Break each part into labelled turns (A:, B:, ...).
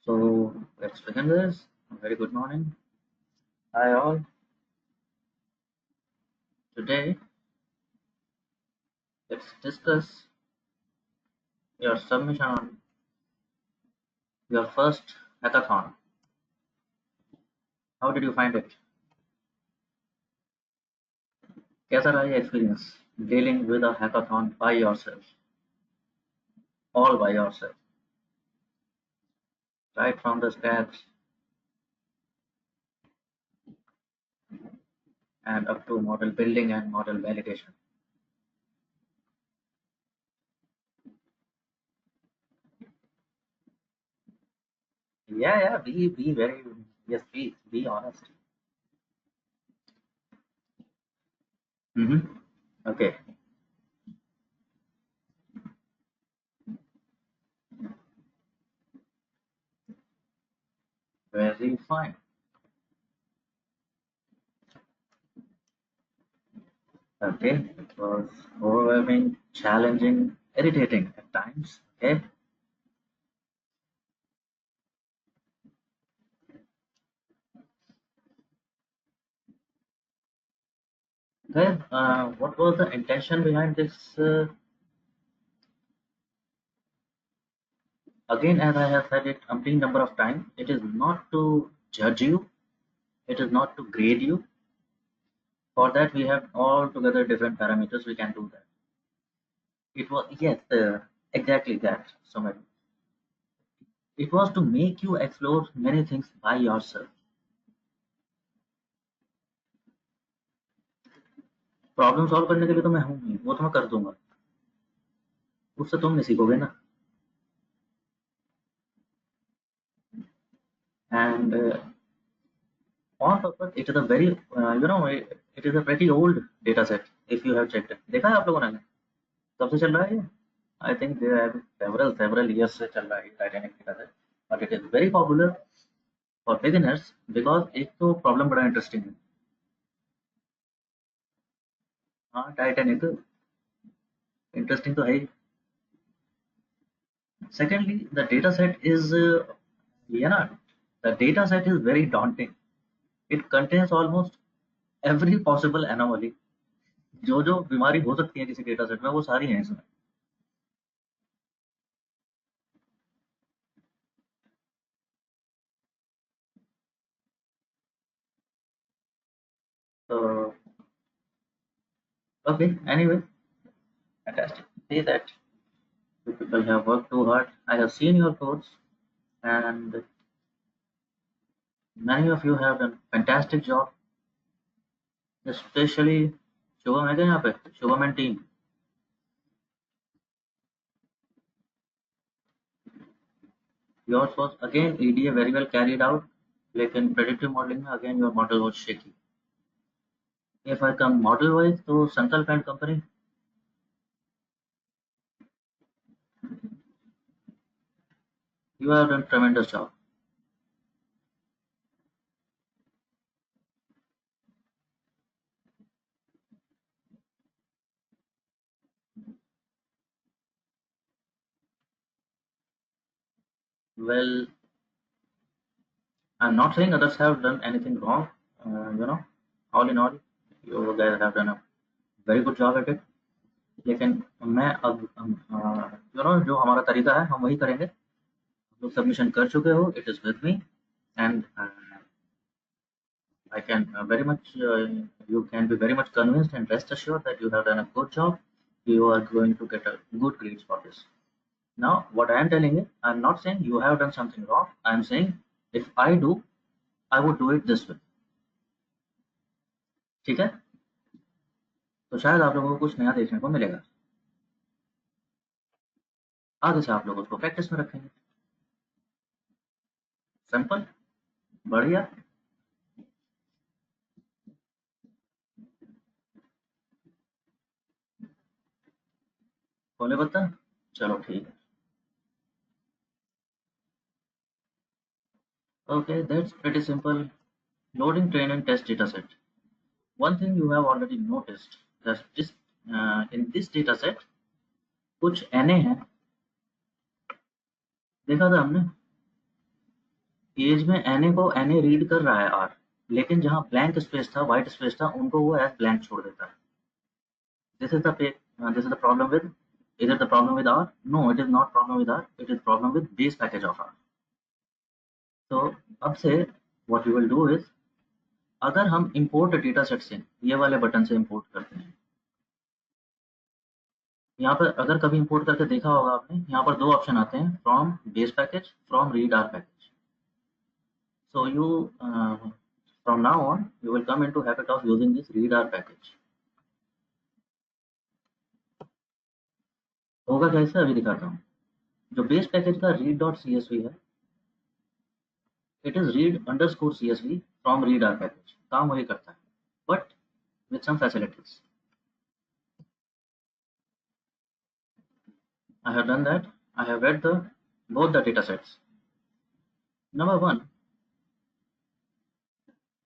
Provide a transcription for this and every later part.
A: So let's begin this. Very good morning. Hi all. Today let's discuss your submission on your first hackathon. How did you find it? कैसा रहा ये experience dealing with a hackathon by yourself, all by yourself, right from the scratch and up to model building and model validation. Yeah, be very yes, be honest. Okay, very fine. Okay, it was overwhelming, challenging, irritating at times. Okay, then what was the intention behind this? Again, as I have said it umpteen number of times, it is not to judge you, it is not to grade you. For that, we have altogether different parameters. We can do that. It was yes, exactly that. So it was to make you explore many things by yourself. Problem solve करने के लिए तो मैं हूँ ही, वो तो मैं कर दूंगा, उससे तुम नहीं सीखोगे ना. And on purpose, it is a very it is a pretty old data set. If you have checked it, देखा है आप लोगों ने? कब से चल रहा है ये? I think there have several years से चल रहा है Titanic data set, but it is very popular for beginners because एक तो प्रॉब्लम बड़ा इंटरेस्टिंग है. हाँ, टाइटैनिक इंटरेस्टिंग तो है ही. Secondly, the data set is the data set is very daunting. It contains almost every possible anomaly. जो जो बीमारी हो सकती है किसी डेटा सेट में वो सारी हैं इसमें. So okay, anyway, fantastic. See that you people have worked too hard. I have seen your codes, and many of you have done fantastic job. Especially Shubham है क्या यहाँ पे? Shubham and team. Yours was again EDA very well carried out. लेकिन predictive modeling में again your model was shaky. If I come model wise, तो संकल्प and company, you have done tremendous job. Well, I'm not saying others have done anything wrong. All in all, you guys have done a very good job at it. लेकिन मैं अब जो हमारा तरीका है हम वही करेंगे. लोग सबमिशन कर चुके हो, it is with me, and I can very much you can be very much convinced and rest assured that you have done a good job. You are going to get a good grades for this. Now, what I am telling you, I am not saying you have done something wrong. I am saying if I do, I would do it this way. ठीक है? तो शायद आप लोगों को कुछ नया देखने को मिलेगा. आगे से आप लोग उसको प्रैक्टिस में रखेंगे. सिंपल, बढ़िया. खोले बता, चलो ठीक है. Okay, that's pretty simple. Loading, train, and test dataset. One thing you have already noticed that this in this dataset कुछ NA है, देखा था हमने. पेज में एनए को एनए रीड कर रहा है आर, लेकिन जहाँ ब्लैंक स्पेस था, व्हाइट स्पेस था, उनको वो एज ब्लैंक छोड़ देता है। This is the this is the problem with, is it the problem with R? No, it is not problem with R, it is problem with base package of R. तो अब से what you will do is, अगर हम import data set से ये वाले button से import करते हैं, यहाँ पर अगर कभी import करके देखा होगा आपने, यहाँ पर दो ऑप्शन आते हैं, from base package, from read R package. So you from now on you will come into habit of using this read R package. होगा कैसे अभी दिखाता हूँ। जो बेस पैकेज का read.csv है, it is read_csv from read R package, काम वही करता है but with some facilities. I have done that. I have read both the data sets. Number one,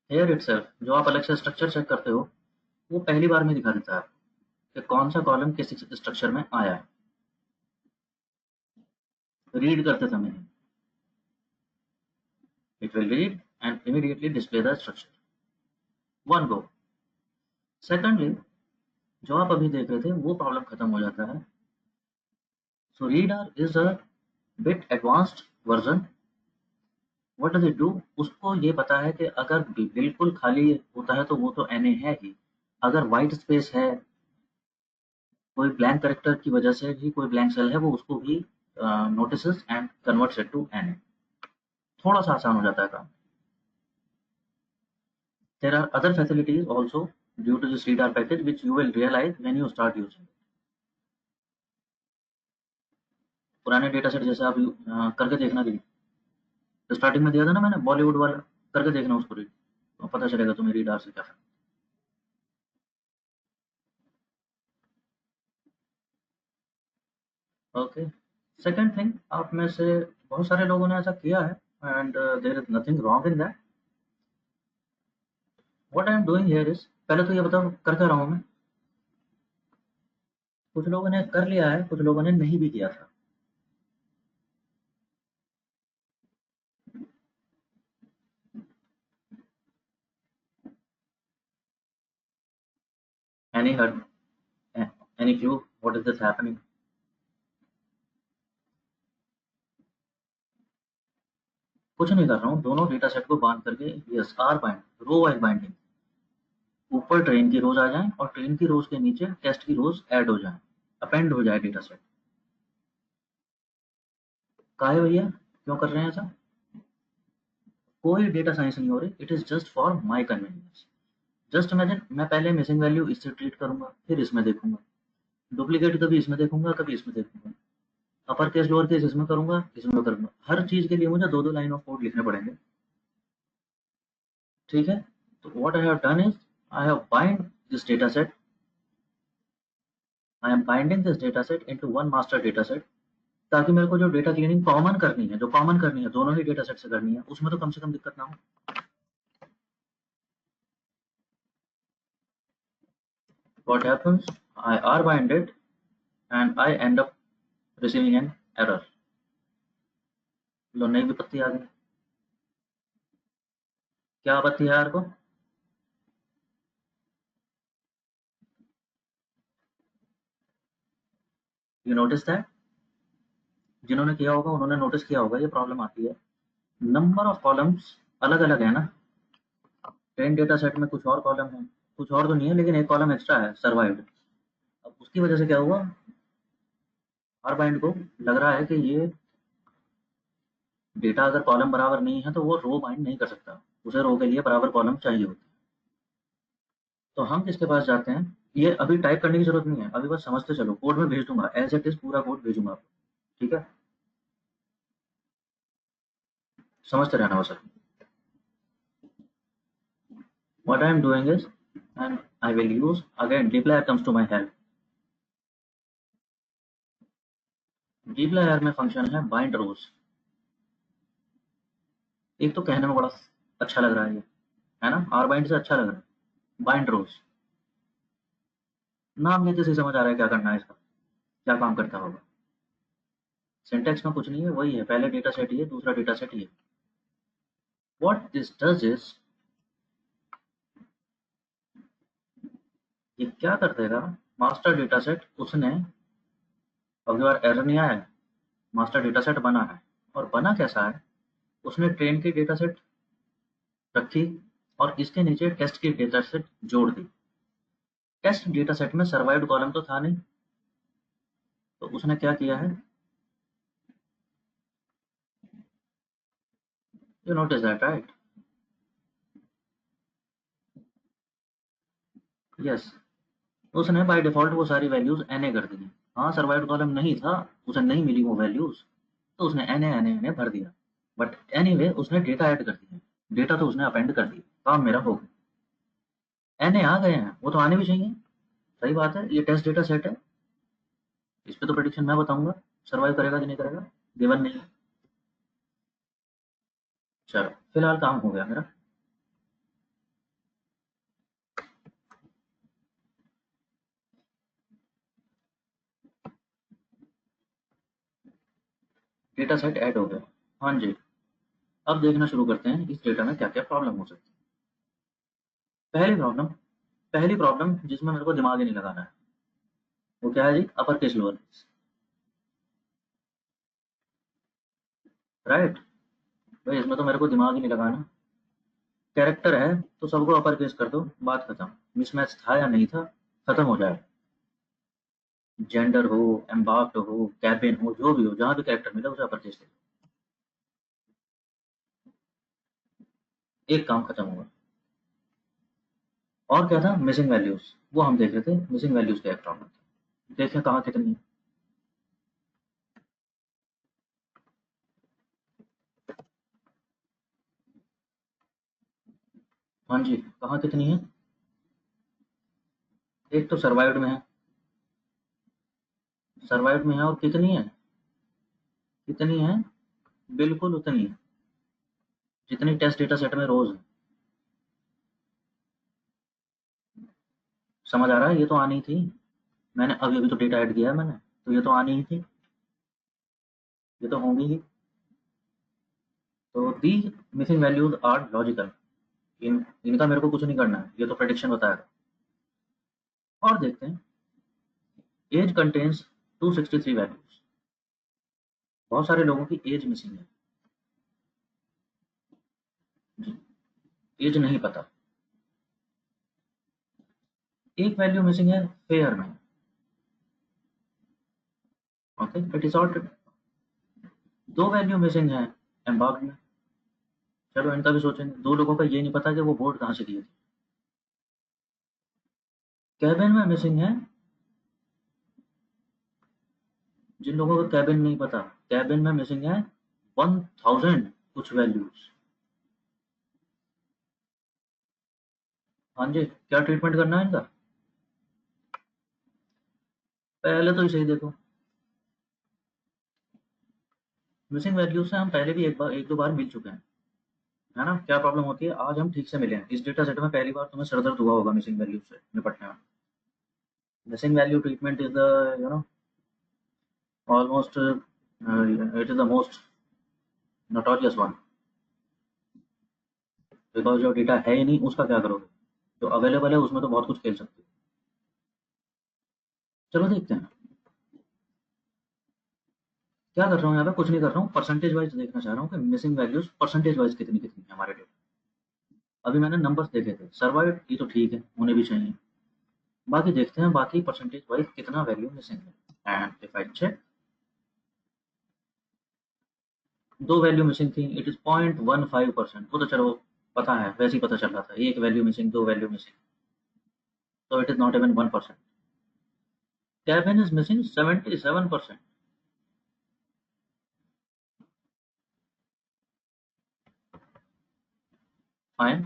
A: here itself जो आप अलग से स्ट्रक्चर चेक करते हो, वो पहली बार में दिखा देता है कि कौन सा कॉलम किस स्ट्रक्चर में आया है, रीड करते समय it will read and immediately display the structure. One go. Secondly, जो आप अभी देख रहे थे वो प्रॉब्लम खत्म हो जाता है. So reader is a bit advanced version. What does it do? उसको ये पता है कि अगर बिल्कुल खाली होता है तो वो तो NA है ही, अगर व्हाइट स्पेस है, कोई ब्लैंक कैरेक्टर की वजह से भी कोई ब्लैंक सेल है, वो उसको भी notices and converts it to NA. थोड़ा सा आसान हो जाता है काम. There are other facilities also due to this read R package which you will realize when you start using. पुराने डेटा सेट जैसे आप करके देखना रीड, तो स्टार्टिंग में दिया था ना मैंने बॉलीवुड वाला, करके देखना उसको रीड, तो पता चलेगा तुम्हें रीड आर से क्या. ओके. सेकंड थिंग, आप में से बहुत सारे लोगों ने ऐसा किया है and there is nothing wrong in that. What I am doing here is, पहले तो ये बताओ कर क्या रहा हूँ मैं. कुछ लोगों ने कर लिया है, कुछ लोगों ने नहीं भी किया था. Any heard, any clue what is this happening? कुछ नहीं कर रहा हूँ, दोनों डेटा सेट को बांध करके, yes rbind, row wise binding, ऊपर ट्रेन की रोज आ जाएं और ट्रेन की रोज के नीचे टेस्ट की रोज ऐड हो जाएं, अपेंड हो जाए डेटा सेट. काहे भैया क्यों कर रहे हैं ऐसा? कोई डेटा साइंस नहीं हो रही, it is just for my convenience. Just imagine, मैं पहले मिसिंग वैल्यू इससे ट्रीट करूंगा, फिर इसमें देखूंगा, डुप्लीकेट कभी इसमें देखूंगा, कभी इसमें देखूंगा, अपर केस लोअर केस इसमें करूंगा, इसमें करूंगा, हर चीज के लिए मुझे दो दो लाइन ऑफ कोड लिखने पड़ेंगे. ठीक है, तो what I have done is, I have bind this data set, I am binding this data set into one master data set, ताकि मेरे को जो डेटा क्लीनिंग कॉमन करनी है, जो कॉमन करनी है दोनों ही डेटा सेट से करनी है, उसमें तो कम से कम दिक्कत ना हो. What happens? I R bind it and I end up receiving an error. लो नई विपत्ति आ गई. क्या आपत्ति है यार को? You notice that? जिन्होंने किया होगा उन्होंने नोटिस किया होगा ये प्रॉब्लम आती है. नंबर ऑफ कॉलम्स अलग अलग है ना. 10 डेटा सेट में कुछ और कॉलम है, कुछ और तो नहीं है, लेकिन एक कॉलम एक्स्ट्रा है, सर्वाइव्ड. अब उसकी वजह से क्या हुआ, आर बाइंड को लग रहा है कि ये डेटा अगर कॉलम बराबर नहीं है तो वो रो बाइंड नहीं कर सकता, उसे रो के लिए बराबर कॉलम चाहिए होता है. तो हम किसके पास जाते हैं, ये अभी टाइप करने की जरूरत नहीं है, अभी बस समझते चलो, कोड में भेज दूंगा, एज इट इज पूरा कोड भेजूंगा आपको. ठीक है, समझते रहना बस. What I am doing is, and I will use again dplyr comes to my help. dplyr में फंक्शन है bind rows. एक तो कहने में बड़ा अच्छा लग रहा है ना, r bind से अच्छा लग रहा है. bind rows नाम लेते से समझ आ रहा है क्या करना है इसका, क्या काम करता होगा. सिंटेक्स में कुछ नहीं है, वही है, पहले डेटा सेट ये, दूसरा डेटा सेट ये. what this does is, ये क्या कर देगा, मास्टर डेटा सेट उसने, अब की बार एरर नहीं आया, मास्टर डेटा सेट बना है, और बना कैसा है, उसने ट्रेन की डेटा सेट रखी और इसके नीचे टेस्ट की डेटा सेट जोड़ दी। टेस्ट डेटा सेट में सर्वाइव्ड कॉलम तो था नहीं, तो उसने क्या किया है, you notice that right, yes, उसने बाय डिफॉल्ट वो सारी वैल्यूज एन ए कर दी। हाँ, सर्वाइव्ड कॉलम नहीं था, उसे नहीं मिली वो वैल्यूज, तो उसने NA NA NA भर दिया, बट एनीवे उसने डेटा ऐड कर दिया, डेटा तो उसने अपेंड कर दिया, काम मेरा हो गया, एन ए आ गए हैं, वो तो आने भी चाहिए। सही बात है, ये टेस्ट डेटा सेट है, इस पे तो प्रेडिक्शन मैं बताऊंगा सर्वाइव करेगा कि नहीं करेगा, गिवन नहीं है। चलो फिलहाल काम हो गया मेरा। डेटा सेट ऐड हो गया, हाँ जी। अब देखना शुरू करते हैं इस डेटा में क्या क्या प्रॉब्लम हो सकती है। पहली प्रॉब्लम जिसमें मेरे को दिमाग ही नहीं लगाना है, वो क्या है जी, upper case lower case, right. भाई इसमें तो मेरे को दिमाग ही नहीं लगाना, कैरेक्टर है तो सबको अपर केस कर दो, बात खत्म, मिसमैच था या नहीं था, खत्म हो जाए। जेंडर हो, एम्बार्क्ड हो, कैबिन हो, जो भी हो, जहां भी कैरेक्टर मिला उसे अपर केस दे दो, एक काम खत्म होगा। और क्या था, मिसिंग वैल्यूज, वो हम देख रहे थे, मिसिंग वैल्यूज का एक प्रॉब्लम था, देखें कहाँ कितनी है। हाँ जी, कहाँ कितनी है, एक तो सर्वाइव्ड में है, सर्वाइव्ड में है, और कितनी है, कितनी है, बिल्कुल उतनी है जितनी टेस्ट डेटा सेट में रोज है। समझ आ रहा है, ये तो आनी थी, मैंने अभी अभी तो डेटा ऐड किया है मैंने, तो ये तो आनी ही थी, ये तो होंगी ही। तो दी मिसिंग वैल्यूज आर लॉजिकल, इनका मेरे को कुछ नहीं करना है, ये तो प्रेडिक्शन बताएगा। और देखते हैं, एज कंटेन्स 263 वैल्यूज, बहुत सारे लोगों की एज मिसिंग है जी, एज नहीं पता। एक वैल्यू मिसिंग है फेयर में, ओके इट इज ऑल्ट। दो वैल्यू मिसिंग है एम्बार्क में, चलो इनका भी सोचेंगे, दो लोगों का ये नहीं पता कि वो वोट कहाँ से दिए थे। कैबिन में मिसिंग है, जिन लोगों को कैबिन नहीं पता, कैबिन में मिसिंग है 1000 कुछ वैल्यूज। हाँ जी, क्या ट्रीटमेंट करना है इनका, पहले तो इसे ही देखो, मिसिंग वैल्यूज से हम पहले भी एक दो बार मिल चुके हैं, है ना। क्या प्रॉब्लम होती है, आज हम ठीक से मिले हैं इस डेटा सेट में, पहली बार तुम्हें सर दर्द हुआ होगा मिसिंग वैल्यू से निपटने में। Missing value treatment is the, you know, almost it is the most notorious one, because जो डेटा है ही नहीं उसका क्या करोगे, जो अवेलेबल है उसमें तो बहुत कुछ खेल सकते हो। चलो देखते हैं, क्या कर रहा हूँ यहाँ पे, कुछ नहीं कर रहा हूँ, परसेंटेज वाइज देखना चाह रहा हूँ कि मिसिंग वैल्यूज परसेंटेज वाइज कितनी कितनी है हमारे डेटा। अभी मैंने नंबर्स देखे थे, सर्वाइव ये तो ठीक है, होने भी चाहिए, बाकी देखते हैं बाकी परसेंटेज वाइज कितना वैल्यू मिसिंग है। एंड इफ आई चेक, दो वैल्यू मिसिंग थी, इट इज 0.15%, वो तो चलो पता है, वैसे ही पता चल रहा था, एक वैल्यू मिसिंग, दो वैल्यू मिसिंग, तो it is not even 1%। Cabin is missing 77%, fine,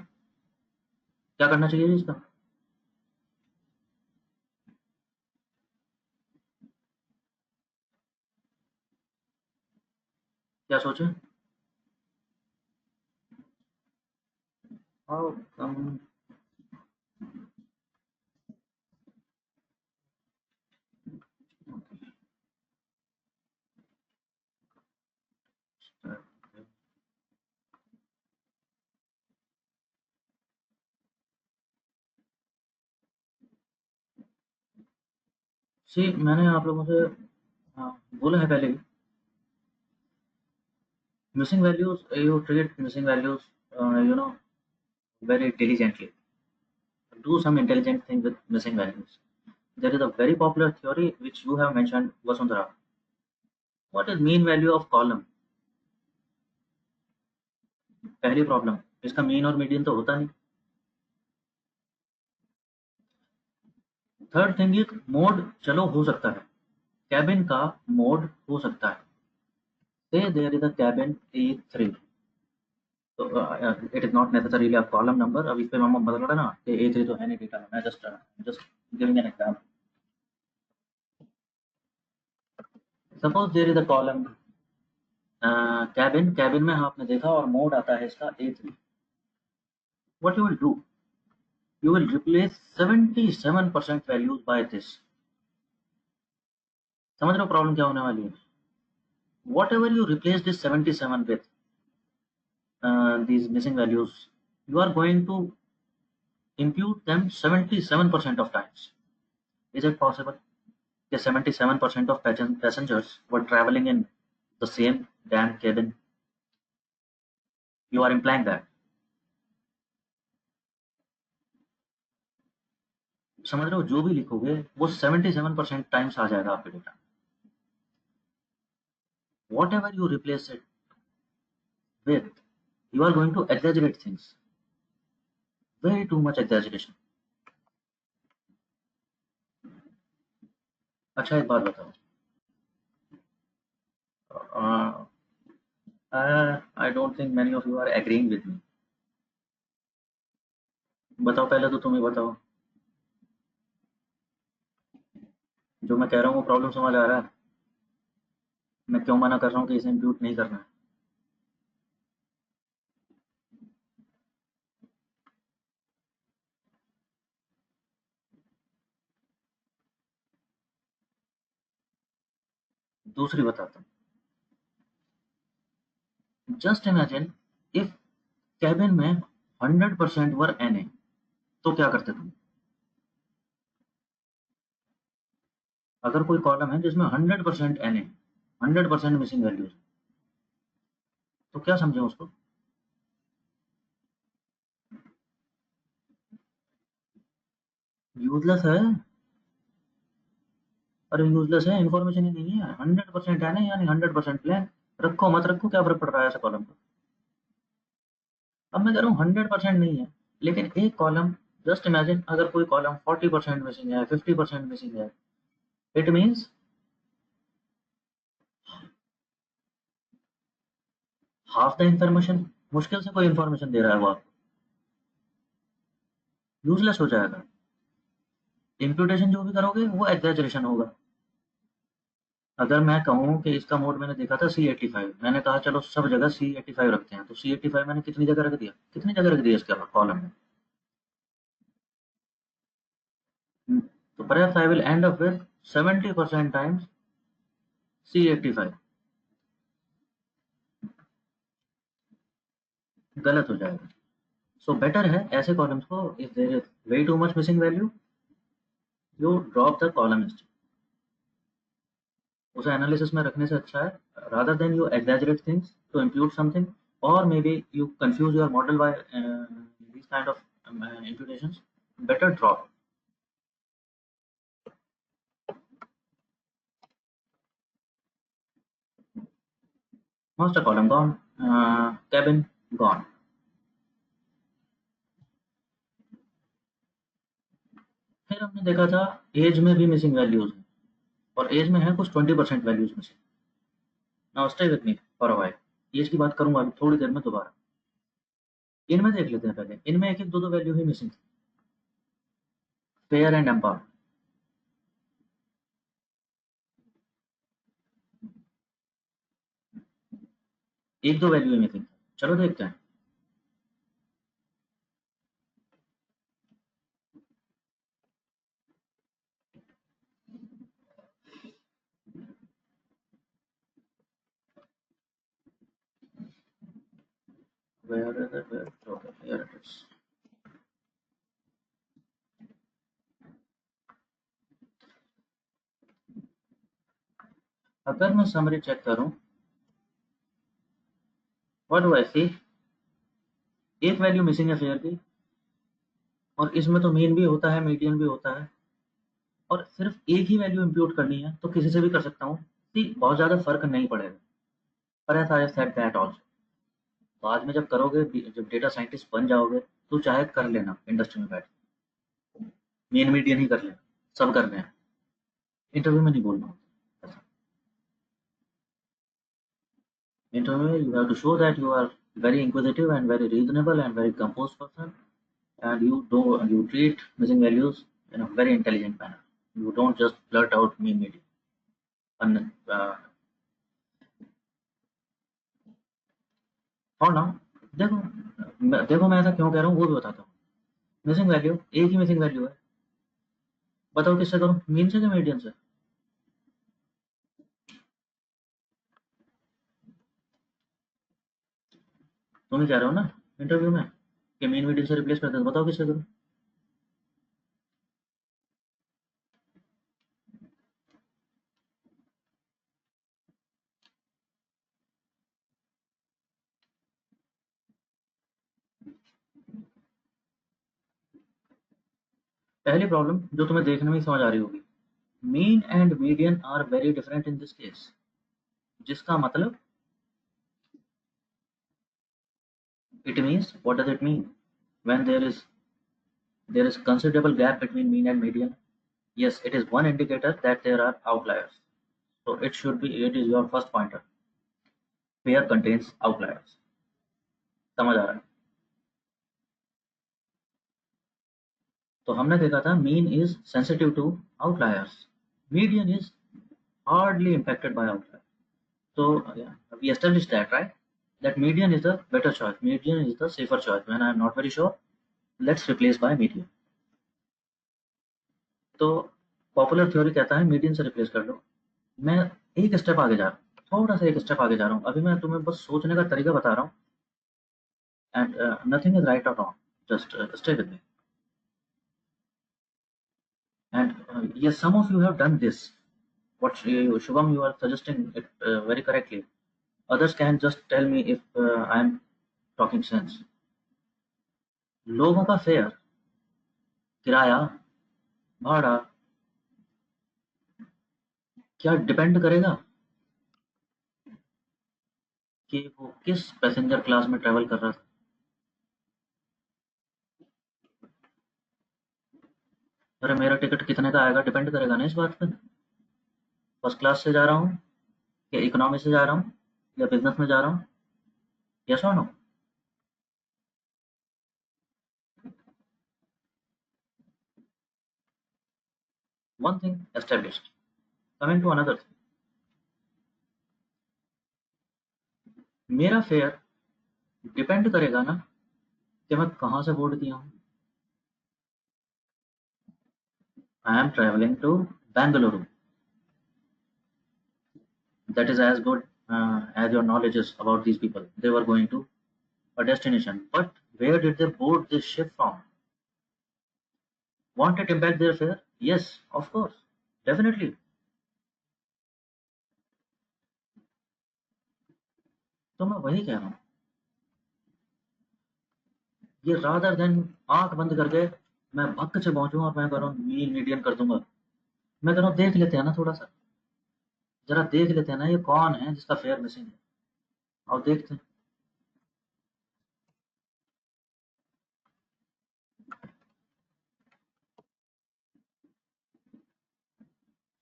A: क्या करना चाहिए इसका, क्या सोचे, हाउ कम, सी मैंने आप लोगों से बोला है पहले भी, missing values, you treat missing values, very diligently. Do some intelligent thing with missing values. There is a very popular theory which you have mentioned, Vasundhara. What is mean value of column? पहली problem, इसका mean और median तो होता नहीं। Third thing is mode, चलो हो सकता है, कैबिन का मोड हो सकता है। से there is a cabin A3, तो it is not necessarily a column number. अब इस पे मैं बता रहा ना कि A3 तो है नहीं डेटा में, मैं just giving an example. Suppose there is a column cabin, cabin में आपने देखा और मोड आता है इसका A3। व्हाट यू विल डू, you will replace 77% values by this। समझ रहे हो प्रॉब्लम क्या होने वाली है? Whatever you replace this 77 with, these missing values, you are going to impute them 77% of times। Is it possible that 77% of passengers were traveling in the same damn cabin? You are implying that। समझ रहे हो, जो भी लिखोगे वो 77% times आ जाएगा आपके data. Whatever you replace it with, you are going to exaggerate things, way too much exaggeration। अच्छा एक बात बताओ, I don't think many of you are agreeing with me. बताओ, पहले तो तुम ही बताओ, जो मैं कह रहा हूँ वो प्रॉब्लम समझ आ रहा है? मैं क्यों मना कर रहा हूँ कि इसे इम्प्यूट नहीं करना है? दूसरी बताता हूँ, जस्ट इमेजिन इफ कैबिन में 100% वर एन ए, तो क्या करते तुम? अगर कोई कॉलम है जिसमें 100% एन ए, 100% मिसिंग वैल्यूज, तो क्या समझे उसको? यूजलेस है। अरे यूजलेस है, इन्फॉर्मेशन ही नहीं है। 100% एन ए यानी 100% प्लेन, रखो मत रखो क्या फर्क पड़ रहा है ऐसा कॉलम का? अब मैं कह रहा हूँ 100% नहीं है, लेकिन एक कॉलम, जस्ट इमेजिन अगर कोई कॉलम 40% मिसिंग है, 50% मिसिंग है, it means half the information, मुश्किल से कोई इंफॉर्मेशन दे रहा है वो आपको, यूजलेस हो जाएगा। इम्प्यूटेशन जो भी करोगे वो एग्जैजरेशन होगा। अगर मैं कहूँ कि इसका मोड मैंने देखा था C85, मैंने कहा चलो सब जगह C85 रखते हैं, तो C85 मैंने कितनी जगह रख दिया, कितनी जगह रख दिया इसके कॉलम में? तो perhaps I will end up with 70% times C85, गलत हो जाएगा। सो बेटर है ऐसे कॉलम्स को, if there is way too much missing value, you drop the column instead. उसे एनालिसिस में रखने से अच्छा है, rather than you exaggerate things to impute something, और maybe you confuse your model by these kind of imputations, better drop। master column gone, cabin gone। फिर हमने देखा था एज में भी मिसिंग वैल्यूज है, और एज में है कुछ 20% values missing. Now stay with me for a while, age की बात करूंगा अभी थोड़ी देर में दोबारा। इनमें देख लेते हैं पहले, इनमें एक एक दो दो वैल्यू ही मिसिंग थी, फेयर एंड एम्पावर। एक दो वैल्यू ही मिसिंग, चलो देखते हैं। Where is it? Where? Okay, here it is। अगर मैं समरी चेक करूं, व्हाट डू आई सी, एक वैल्यू मिसिंग है फेयर की, और इसमें तो मीन भी होता है, मीडियन भी होता है, और सिर्फ एक ही वैल्यू इंप्यूट करनी है तो किसी से भी कर सकता हूँ, बहुत ज़्यादा फर्क नहीं पड़ेगा। पर ऐसा आई सेड दैट ऑल्सो, बाद में जब करोगे, जब डेटा साइंटिस्ट बन जाओगे, तो चाहे कर लेना इंडस्ट्री में बैठ, मेन मीडियन ही कर लेना, सब कर रहे हैं, इंटरव्यू में नहीं बोलना ऐसा। इंटरव्यू में you have to show that you are very inquisitive and very reasonable and very composed person, and you treat missing values in a very intelligent manner. You don't just blurt out mean media. And और ना, देखो मैं ऐसा क्यों कह रहा हूँ वो भी बताता हूँ। मिसिंग वैल्यू, एक ही मिसिंग वैल्यू है, बताओ किससे करूँ, मीन से या मीडियन से? तुम ही कह रहे हो ना इंटरव्यू में कि मीन मीडियन से रिप्लेस कर दे, बताओ किससे करूँ? पहली प्रॉब्लम जो तुम्हें देखने में ही समझ आ रही होगी, mean and median are very different in this case, जिसका मतलब it means, what does it mean when there is considerable gap between mean and median? Yes, it is one indicator that there are outliers, so it is your first pointer, pair contains outliers. समझ आ रहा है? तो हमने देखा था mean is sensitive to outliers, median is hardly impacted by outlier. So yeah, we established that, right? That median is the better choice, median is the safer choice. When I am not very sure, let's replace by median. तो popular theory कहता है median से replace कर लो। मैं एक step आगे जा रहा हूँ, थोड़ा सा एक स्टेप आगे जा रहा हूँ, अभी मैं तुम्हें बस सोचने का तरीका बता रहा हूँ, एंड नथिंग इज राइट और wrong, just stay with me. And yes, some of you have done this, what Shubham you are suggesting it very correctly. Others can just tell me if I am talking sense. लोगों का fair, किराया, भाड़ा, क्या depend करेगा कि वो किस passenger class में ट्रेवल कर रहा था? अरे मेरा टिकट कितने का आएगा डिपेंड करेगा ना इस बात पे, फर्स्ट क्लास से जा रहा हूँ या इकोनॉमी से जा रहा हूँ या बिजनेस में जा रहा हूँ, यस और no? One thing established. Coming to another thing, मेरा फेयर डिपेंड करेगा ना कि मैं कहाँ से बोर्ड किया हूँ। I am travelling to Bengaluru, that is as good as your knowledge is about these people. They were going to a destination, but where did they board this ship from? Won't it impact their fare? Yes, of course, definitely. तो मैं वही कह रहा हूँ, ये rather than आंख बंद करके मैं भक्क से पहुंचूँ और मैं कह रहा हूँ मीन मीडियन कर दूंगा, मैं कह रहा हूँ देख लेते हैं ना थोड़ा सा, जरा देख लेते हैं ना ये कौन है जिसका फेयर मिसिंग है, और देखते हैं।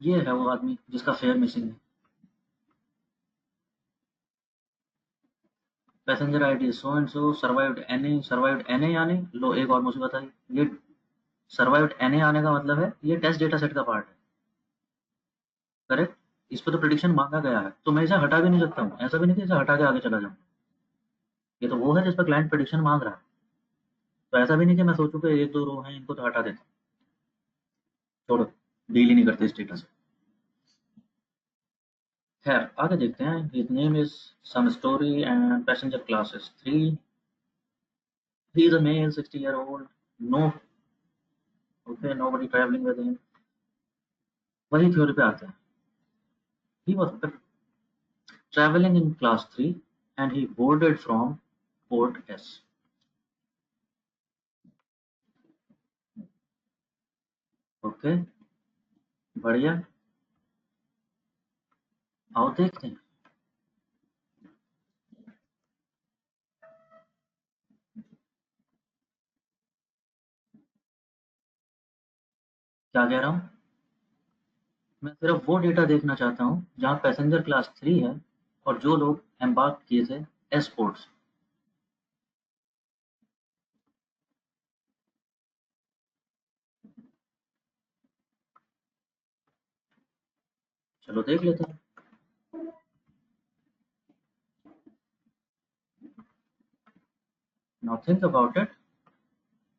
A: ये है वो आदमी जिसका फेयर मिसिंग है, passenger ID so and so, survived NA, यानी लो एक और मुसीबत आई, ये सर्वाइव्ड एनए आने का मतलब है ये टेस्ट डेटा सेट का पार्ट है, करेक्ट? इस पे तो प्रिडिक्शन मांगा गया है, तो मैं इसे हटा भी नहीं सकता हूँ, ऐसा भी नहीं कि इसे हटा के आगे चला जाऊँ, ये तो वो है जिस पर क्लाइंट प्रिडिक्शन मांग रहा है, तो ऐसा भी नहीं कि मैं सोचूं कि एक दो रो हैं इनको तो हटा देता हूँ, छोड़ो, डील ही नहीं करते इस डेटा से। खैर आगे देखते हैं, his name is some story and passenger classes 3, he is a male 60-year old, no, okay, nobody traveling with him। वही थ्योरी पे आते हैं, He was traveling in class 3 and he boarded from port S. Okay, बढ़िया, आओ देखते हैं क्या कह रहा हूँ। मैं सिर्फ वो डेटा देखना चाहता हूँ जहाँ पैसेंजर क्लास 3 है और जो लोग एम्बार्क किए थे एस पोर्ट से। चलो देख लेते हैं। Now think about it.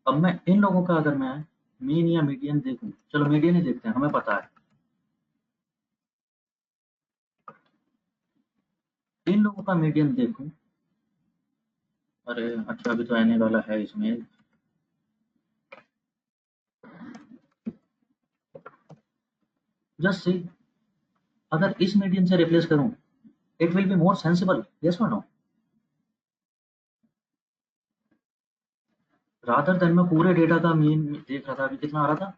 A: अब मैं इन लोगों का अगर मैं मीन या मीडियन देखूं, चलो मीडियन ही देखते हैं, हमें पता है। इन लोगों का मीडियन देखूं, अरे अच्छा अभी तो आने वाला है इसमें। जस्ट सी, अगर इस मीडियन से रिप्लेस करूं, it will be more sensible, yes और नो, रादर देन मैं पूरे डेटा का मीन देख रहा था। अभी कितना आ रहा था,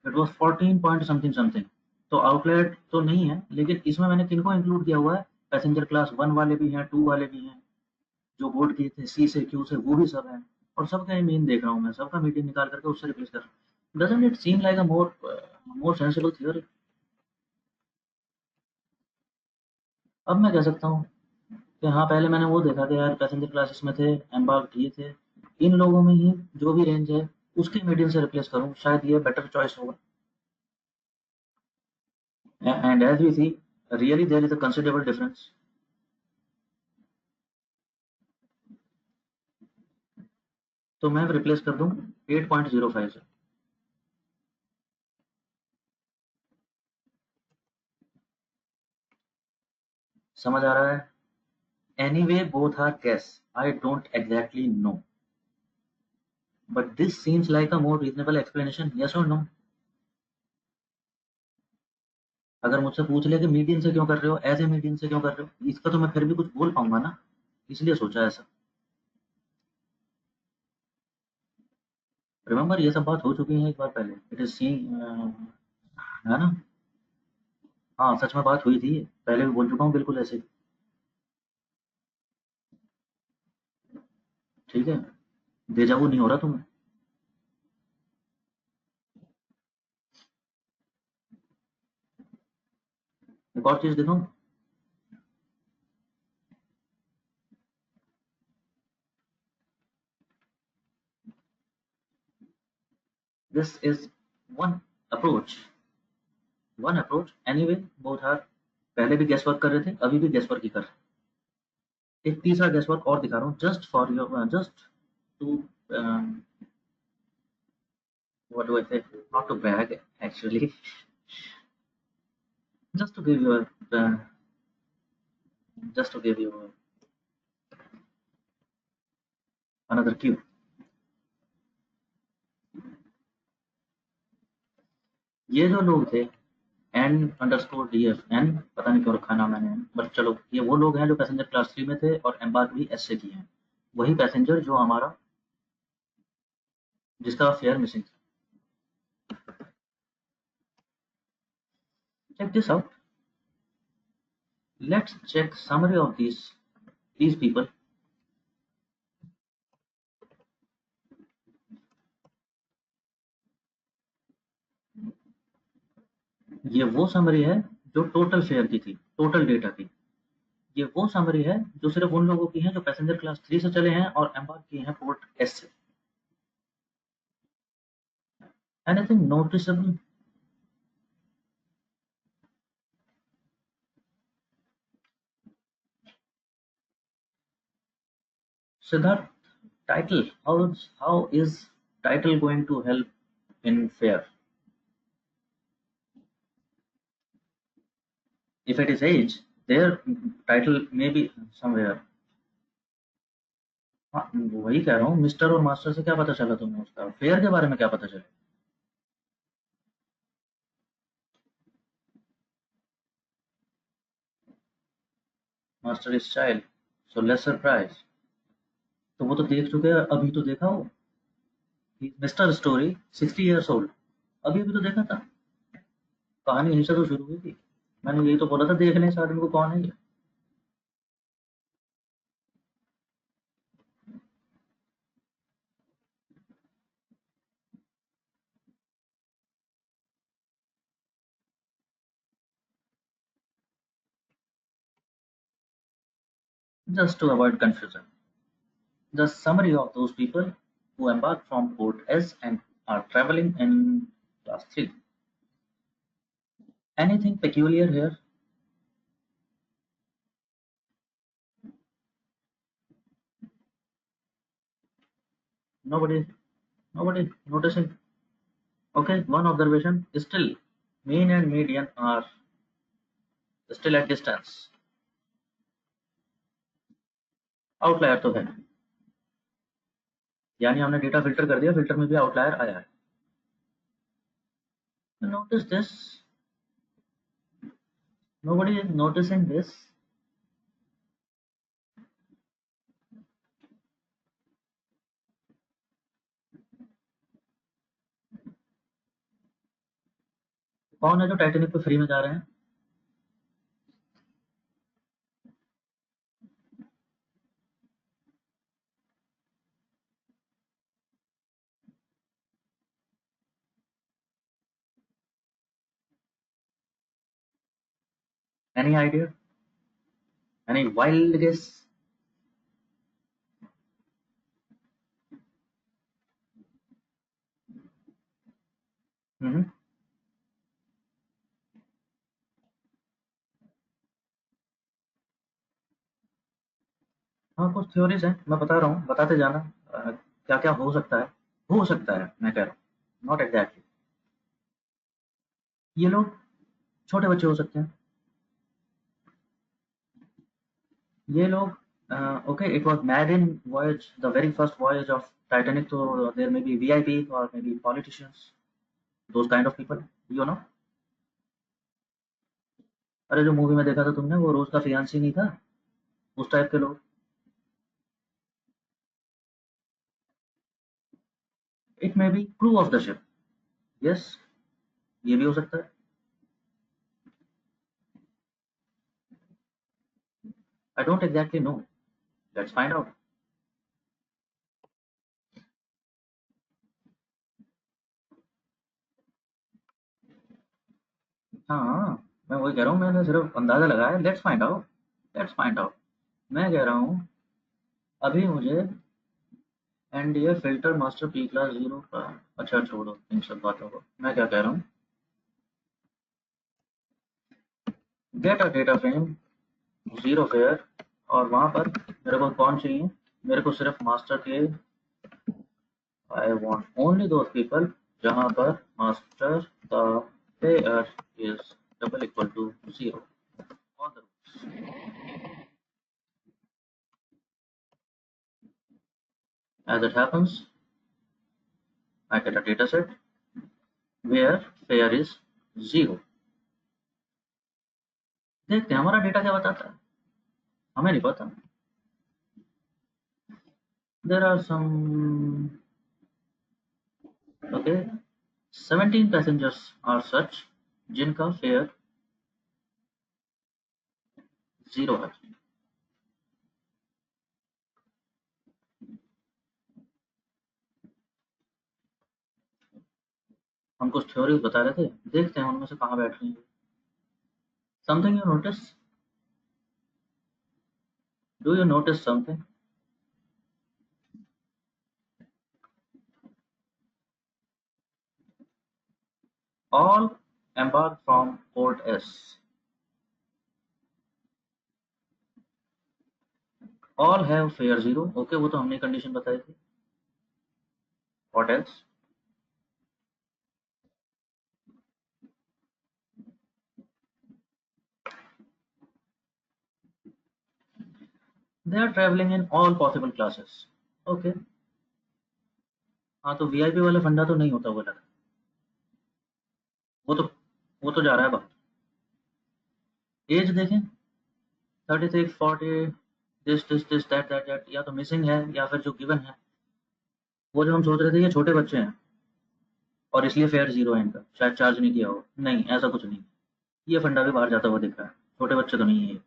A: it was 14 point something something. तो आउटलेट तो नहीं है, लेकिन इसमें मैंने किनको इंक्लूड किया हुआ है, पैसेंजर क्लास 1 वाले भी हैं, 2 वाले भी हैं, जो बोर्ड किए थे सी से क्यू से, वो भी सब हैं। और सबका मीन देख रहा हूँ मैं, सबका मीडियन निकाल करके उससे रिप्लेस कर रहा हूँ। Doesn't it seem like a more sensible theory. अब मैं कह सकता हूँ कि हाँ, पहले मैंने वो देखा कि यार पैसेंजर क्लासेस में थे, एम्बार्क किए थे, इन लोगों में ही जो भी रेंज है उसके मीडियन से रिप्लेस करूँ, शायद ये बेटर चॉइस होगा। And as we see, really there is a considerable difference. तो मैं रिप्लेस कर दूं 8.05 से। समझ आ रहा है? Anyway both are guess, I don't exactly know, but this seems like a more reasonable explanation, yes और नो। अगर मुझसे पूछ ले कि मीडियन से क्यों कर रहे हो, एज ए मीडियन से क्यों कर रहे हो, इसका तो मैं फिर भी कुछ बोल पाऊंगा ना, इसलिए सोचा ऐसा। रिमेंबर, ये सब बात हो चुकी है एक बार पहले, इट इज सी, है ना। हाँ, सच में बात हुई थी, पहले भी बोल चुका हूँ बिल्कुल ऐसे ही। ठीक है, डेजावू नहीं हो रहा तुम्हें। एक और चीज देखो, this is one approach, one approach anyway both are. पहले भी गेस वर्क कर रहे थे, अभी भी गेस वर्क ही कर रहे हैं। एक तीसरा गेस वर्क और दिखा रहा हूँ, just for your, just to, what do I say, not to brag actually, just to give you a, just to give you another cue। ये जो लोग थे, N underscore D F N, पता नहीं क्यों रखा नाम मैंने, बट चलो ये वो लोग हैं जो पैसेंजर क्लास 3 में थे और एम्बार्क भी एस से किए हैं। वही पैसेंजर जो हमारा, जिसका फेयर मिसिंग था। Check this out, let's check summary of these people। ये वो समरी है जो टोटल फेयर की थी, टोटल डेटा की। ये वो समरी है जो सिर्फ उन लोगों की है जो पैसेंजर क्लास 3 से चले हैं और एम्बार्क किए हैं पोर्ट एस से। Anything noticeable? Siddharth, title. How is title going to help in fair? If it is age, their title may be somewhere. हाँ, वही कह रहा हूँ, मिस्टर और मास्टर से क्या पता चला तुम्हें, उसका फेयर के बारे में क्या पता चला? Master is child, so lesser price. तो वो तो देख चुके हैं, अभी तो देखा हो। मिस्टर स्टोरी 60 ईयर्स ओल्ड, अभी अभी तो देखा था। कहानी यहीं से तो शुरू हुई थी। मैंने यही तो बोला था, देख लें इस आदमी को, कौन है ये। Just to avoid confusion, the summary of those people who embarked from Port S and are traveling in class 3. Anything peculiar here? Nobody, nobody noticing. Okay, one observation. Still, mean and median are still at distance. Outlier तो है, यानी हमने data filter कर दिया, filter में भी outlier आया है। Notice this. Nobody is noticing this. कौन है जो टाइटेनिक पे फ्री में जा रहे हैं? Any idea? Any wild guess? हम्म। हाँ, कुछ थ्योरीज हैं, मैं बता रहा हूँ, बताते जाना। क्या क्या हो सकता है, हो सकता है मैं कह रहा हूँ, नॉट एग्जैक्टली। ये लोग छोटे बच्चे हो सकते हैं। ये लोग, okay, it was marine voyage, the very first voyage of Titanic, तो देयर मे बी वीआईपी और may be politicians, those kind of people, you know. अरे जो मूवी में देखा था तुमने, वो रोज का फियांसी नहीं था, उस टाइप के लोग। It may be crew of the ship. Yes, ये भी हो सकता है। I don't exactly know, let's find out. हाँ, मैं वही कह रहा हूँ, मैंने सिर्फ अंदाजा लगाया, let's find out, let's find out. मैं कह रहा हूँ, अभी मुझे NDA filter master P class zero का, अच्छा छोड़ो इन सब बातों को, मैं क्या कह रहा हूँ, get a data frame zero fair, और वहां पर मेरे को कौन चाहिए, मेरे को सिर्फ मास्टर के, I want only those people जहां पर मास्टर का fare is double equal to zero. All the as it happens, I get a data set where fair is zero। देखते हैं हमारा डेटा क्या बताता है, हमें नहीं पता। There are some, okay, 17 passengers are such जिनका फेयर जीरो है। हम कुछ थ्योरीज बता रहे थे, देखते हैं उनमें से कहाँ बैठ रही है। Something you notice, do you notice something? All embarked from port S, all have fare zero। Okay, वो तो हमने कंडीशन बताई थी। What else? They are traveling in all possible classes। Okay, हाँ, तो वीआईपी वाला फंडा तो नहीं होता वो लगा, वो तो वो तो जा रहा है बाहर। एज देखें, 36, 40, दिस दैट, या तो मिसिंग है या फिर जो गिवन है, वो जो हम सोच रहे थे ये छोटे बच्चे हैं और इसलिए फेयर जीरो है इनका, शायद चार्ज नहीं किया हो। नहीं, ऐसा कुछ नहीं। ये फंडा भी बाहर जाता हुआ दिख रहा है, छोटे बच्चे तो नहीं है ये।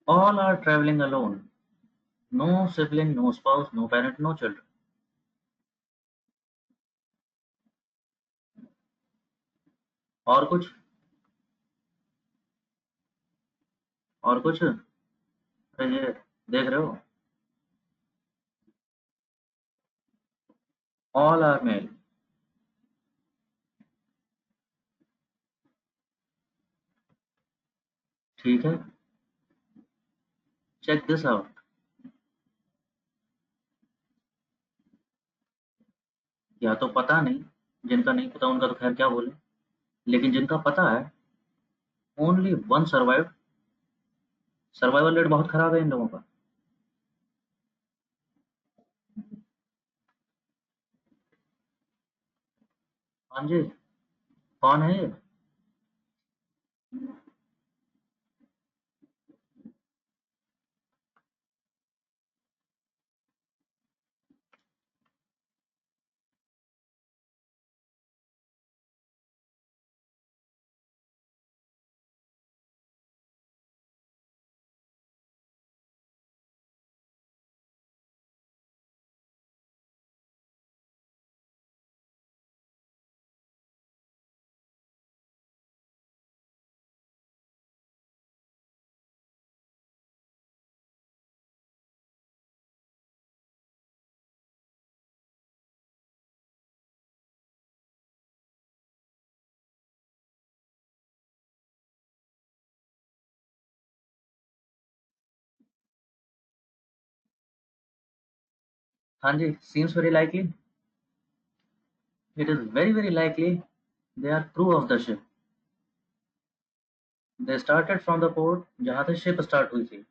A: All are travelling alone, no sibling, no spouse, no parent, no children. और कुछ? और कुछ? अरे ये देख रहे हो, ऑल आर मेल। ठीक है, चेक दिस आउट। या तो पता नहीं, जिनका नहीं पता उनका तो खैर क्या बोले, लेकिन जिनका पता है, only one survive. Survival rate बहुत खराब है इन लोगों का। हाँ जी, कौन है ये? हाँ जी, seems very likely. It is very very likely they are crew of the ship. They started from the port जहाँ से ship start हुई थी.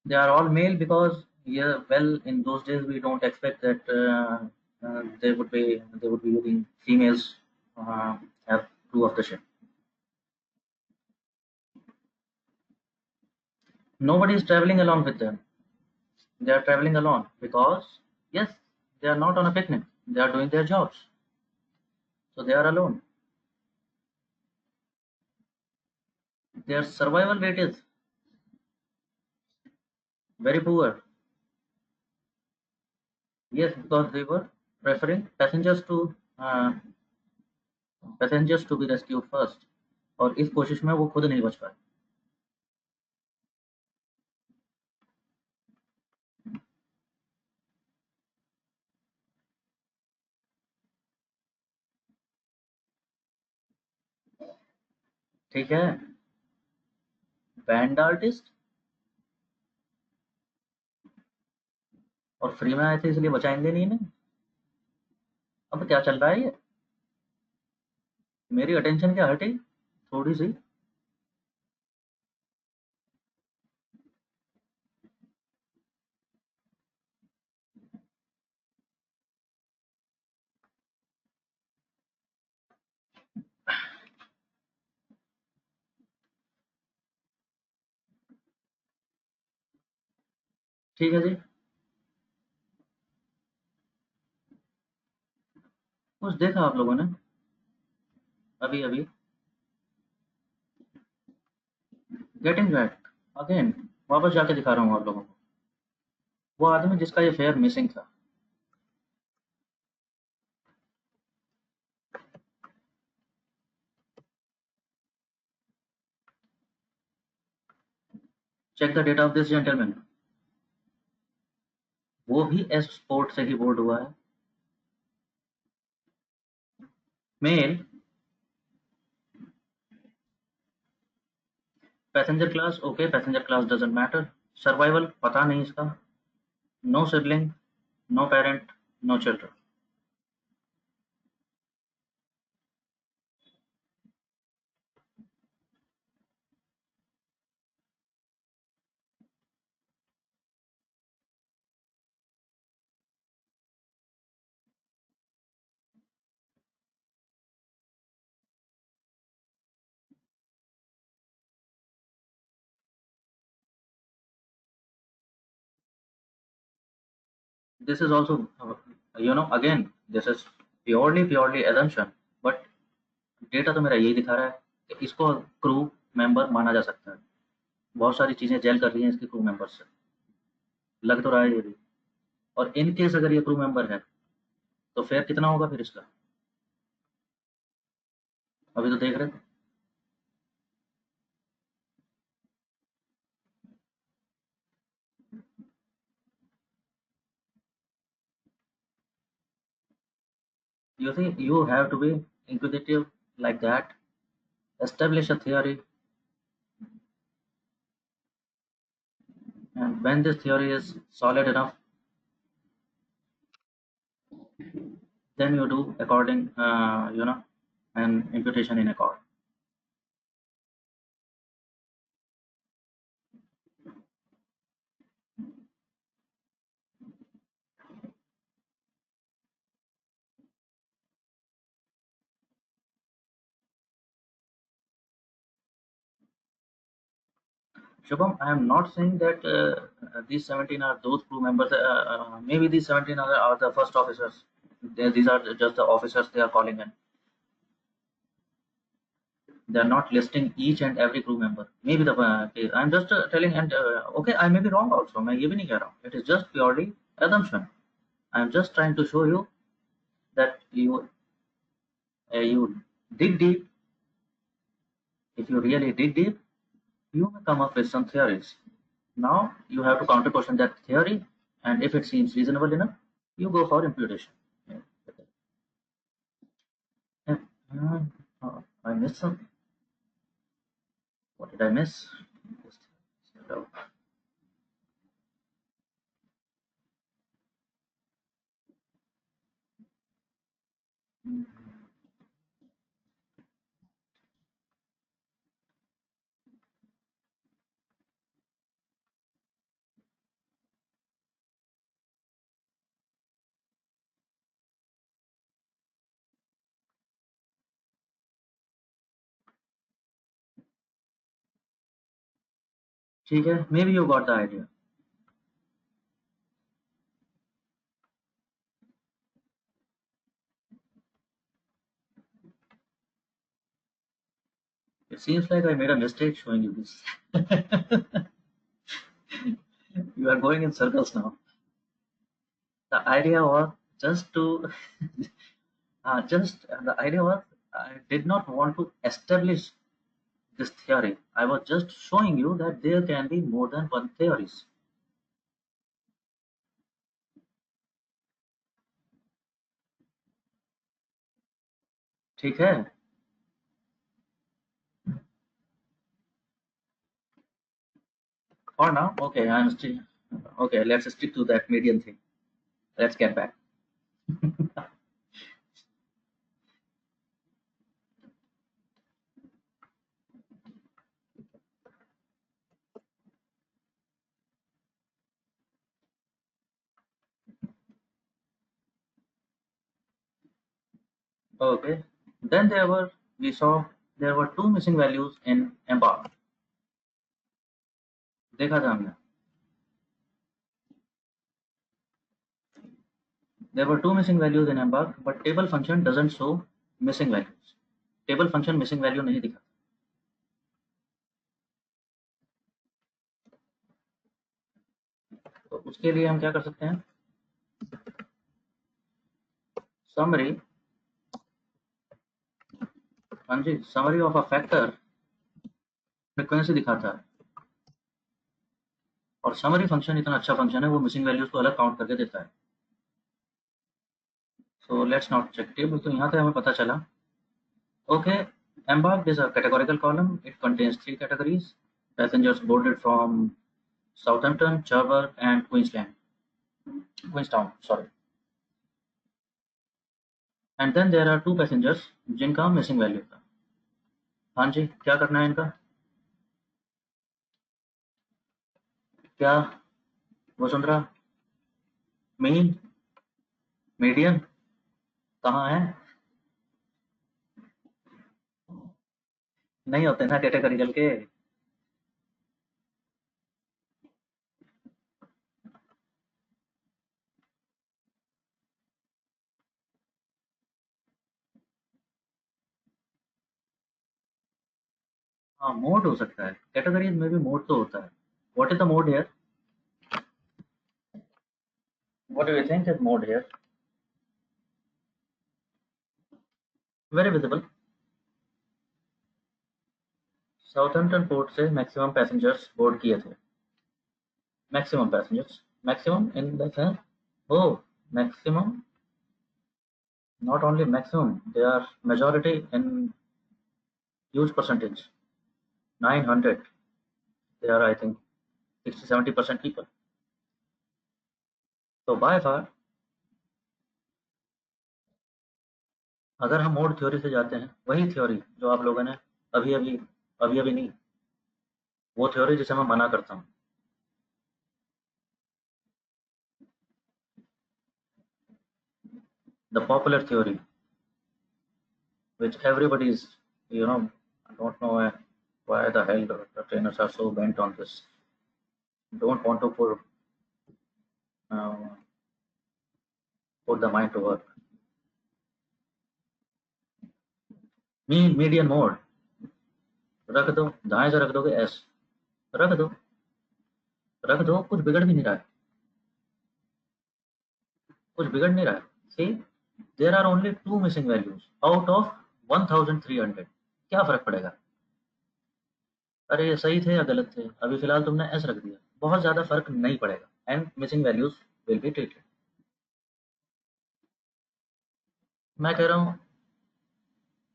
A: They are all male because, yeah, well, in those days we don't expect that they would be using females as crew of the ship. Nobody is traveling along with them. They are traveling alone because, yes, they are not on a picnic. They are doing their jobs, so they are alone. Their survival rate is very poor. Yes, because they were preferring passengers to be rescued first, और इस कोशिश में वो खुद नहीं बच पाए। ठीक है, बैंड आर्टिस्ट, और फ्री में आए थे इसलिए बचाएंगे नहीं इन्हें। अब क्या चल रहा है ये? मेरी अटेंशन क्या हटी थोड़ी सी? ठीक है जी, कुछ देखा आप लोगों ने अभी अभी? गेटिंग बैक अगेन, वापस जाके दिखा रहा हूँ आप लोगों को, वो आदमी जिसका ये फेयर मिसिंग था। Check the data of this gentleman. वो भी एस स्पोर्ट से ही बोर्ड हुआ है। Male, passenger class, okay, passenger class doesn't matter. Survival पता नहीं इसका, no sibling, no parent, no children. this is also, again, this is purely assumption, but data तो मेरा यही दिखा रहा है कि इसको क्रू मेंबर माना जा सकता है। बहुत सारी चीजें जेल कर रही हैं इसके क्रू मेंबर से, लग तो रहा है ये भी। और इन केस अगर ये क्रू मेंबर है तो फेयर कितना होगा फिर इसका, अभी तो देख रहे थे। You think you have to be inquisitive like that, establish a theory, and when this theory is solid enough, then you do according, an imputation in accord. Shubham, I am not saying that these 17 are those crew members. Maybe these 17 are the first officers. These are just the officers they are calling in. They are not listing each and every crew member. Maybe the I'm just telling, and okay, I may be wrong also. मैं ये भी नहीं कह रहा हूँ. It is just purely assumption. I am just trying to show you that you dig deep. If you really dig deep, you may come up with some theories. Now you have to counter question that theory, and if it seems reasonable enough, you go for imputation. Yeah. Yeah. I missed some. What did I miss? ठीक है, maybe you got the idea. It seems like I made a mistake showing you this. You are going in circles now. The idea was just to, the idea was I did not want to establish this theory. I was just showing you that there can be more than one theories. ठीक है? Or now, okay, I'm still okay. Let's stick to that median thing. Let's get back. Okay. Then we saw there were two missing values in embark. देखा था हमने. There were two missing values in embark, but table function doesn't show missing values. Table function missing value नहीं दिखा. तो उसके लिए हम क्या कर सकते हैं? Summary, हाँ जी, summary of a factor frequency दिखाता है. और summary function इतना अच्छा फंक्शन है, वो मिसिंग वैल्यूज को अलग काउंट करके देता है. So let's not check table. तो यहाँ से हमें पता चला. Okay, embarked is a categorical column. It contains three categories: passengers boarded from Southampton, Cherbourg, and Queenstown. Sorry. And then there are two passengers जिनका मिसिंग वैल्यू था. हाँ जी, क्या करना है इनका? क्या वसुंधरा? मीन, मीडियन कहाँ है? नहीं होते ना कैटेगरिकल के. हाँ, मोड हो सकता है, कैटेगरीज में भी मोड तो होता है। What is the mode here? What do you think is mode here? Very visible. Southampton port से मैक्सिमम पैसेंजर्स बोर्ड किए थे। Maximum passengers, maximum in the sense, oh, maximum, not only maximum, they are majority in huge percentage, 900, they are I think 60-70% people. तो by far अगर हम mode theory से जाते हैं, वही थ्योरी जो आप लोगों ने अभी अभी नहीं, वो थ्योरी जिसे मैं मना करता हूँ, the popular theory which everybody is, you know, I don't know why the hell the trainers are so bent on this, don't want to uh, put the mind to work. Median mode रख दो, दाएं से रख दोगे S, रख दो, रख दो, कुछ बिगड़ भी नहीं रहा है, कुछ बिगड़ नहीं रहा है। See, there are only 2 missing values out of 1300, क्या फर्क पड़ेगा? अरे ये सही थे या गलत थे, अभी फिलहाल तुमने एस रख दिया, बहुत ज्यादा फर्क नहीं पड़ेगा, and missing values will be treated. मैं कह रहा हूँ,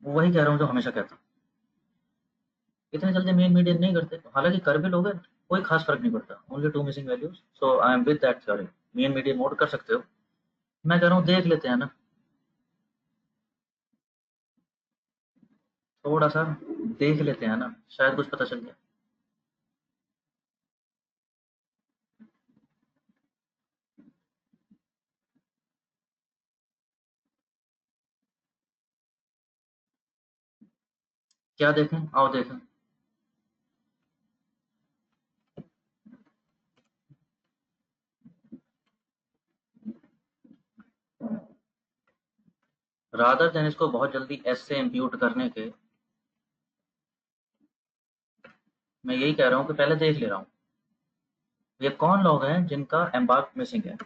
A: वही कह रहा हूँ जो हमेशा कहता हूँ, इतने जल्दी मेन मीडियन नहीं करते, हालांकि कर भी लोगे कोई खास फर्क नहीं पड़ता, only 2 missing values, so I am with that theory, mean median mode कर सकते हो। मैं कह रहा हूँ देख लेते हैं ना, थोड़ा सा देख लेते हैं ना, शायद कुछ पता चल जाए। क्या देखें, आओ देखें। रादर देन इसको बहुत जल्दी एस से इम्प्यूट करने के, मैं यही कह रहा हूँ कि पहले देख ले रहा हूँ ये कौन लोग हैं जिनका एम्बार्क मिसिंग है।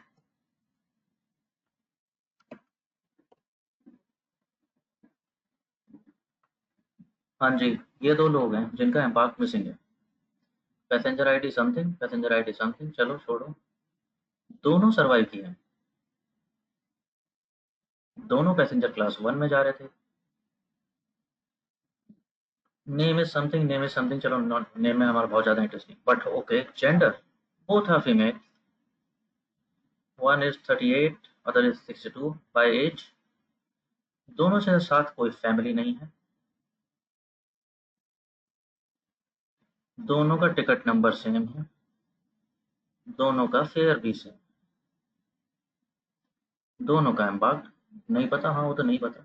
A: हाँ जी, ये दो लोग हैं जिनका एम्बार्क मिसिंग है, passenger ID something, passenger ID something, चलो छोड़ो, दोनों सर्वाइव किए हैं, दोनों पैसेंजर क्लास 1 में जा रहे थे। Name is something, name is something, चलो नॉट नेम में हमारा बहुत ज्यादा इंटरेस्ट नहीं, but okay, gender both are female, one is 38, other is 62 by age, दोनों से साथ कोई फैमिली नहीं है, दोनों का टिकट नंबर सेम है, दोनों का फेयर भी सेम, दोनों का एम्बार्क नहीं पता, हाँ वो तो नहीं पता।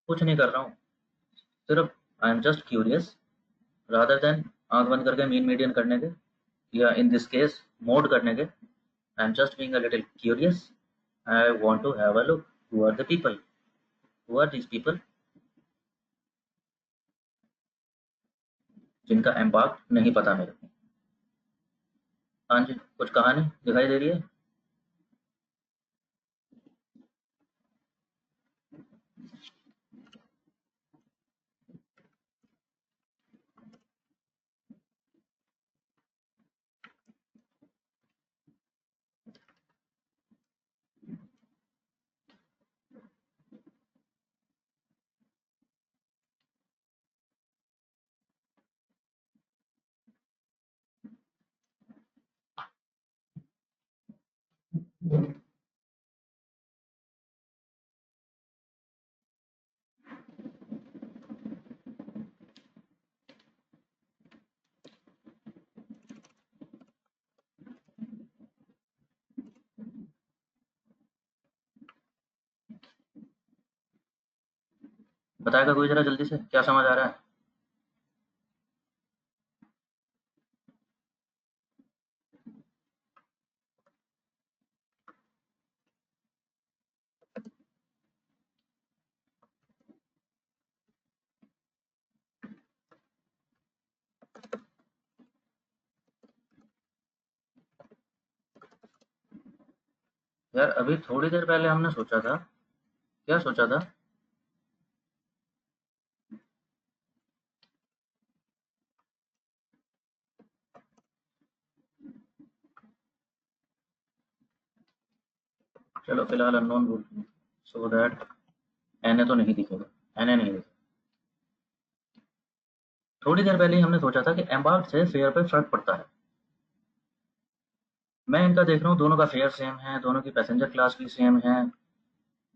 A: कुछ नहीं कर रहा हूँ, सिर्फ आई am just curious, rather than आंख बंद करके मीन मीडियन करने के, या इन दिस केस मोड करने के, I am just being a little curious, I want to have a look, who are the people, who are these people जिनका embark नहीं पता मेरे को। हाँ जी, कुछ कहानी दिखाई दे रही है। बताएगा कोई जरा जल्दी से, क्या समझ आ रहा है? यार अभी थोड़ी देर पहले हमने सोचा था, क्या सोचा था? चलो फिलहाल अननोन बोलते हैं, सो दैट एनए तो नहीं दिखेगा, एनए नहीं दिखेगा। थोड़ी देर पहले ही हमने सोचा था कि एम्बार्क से फेयर पे फर्क पड़ता है। मैं इनका देख रहा हूँ, दोनों का फेयर सेम है, दोनों की पैसेंजर क्लास भी सेम है,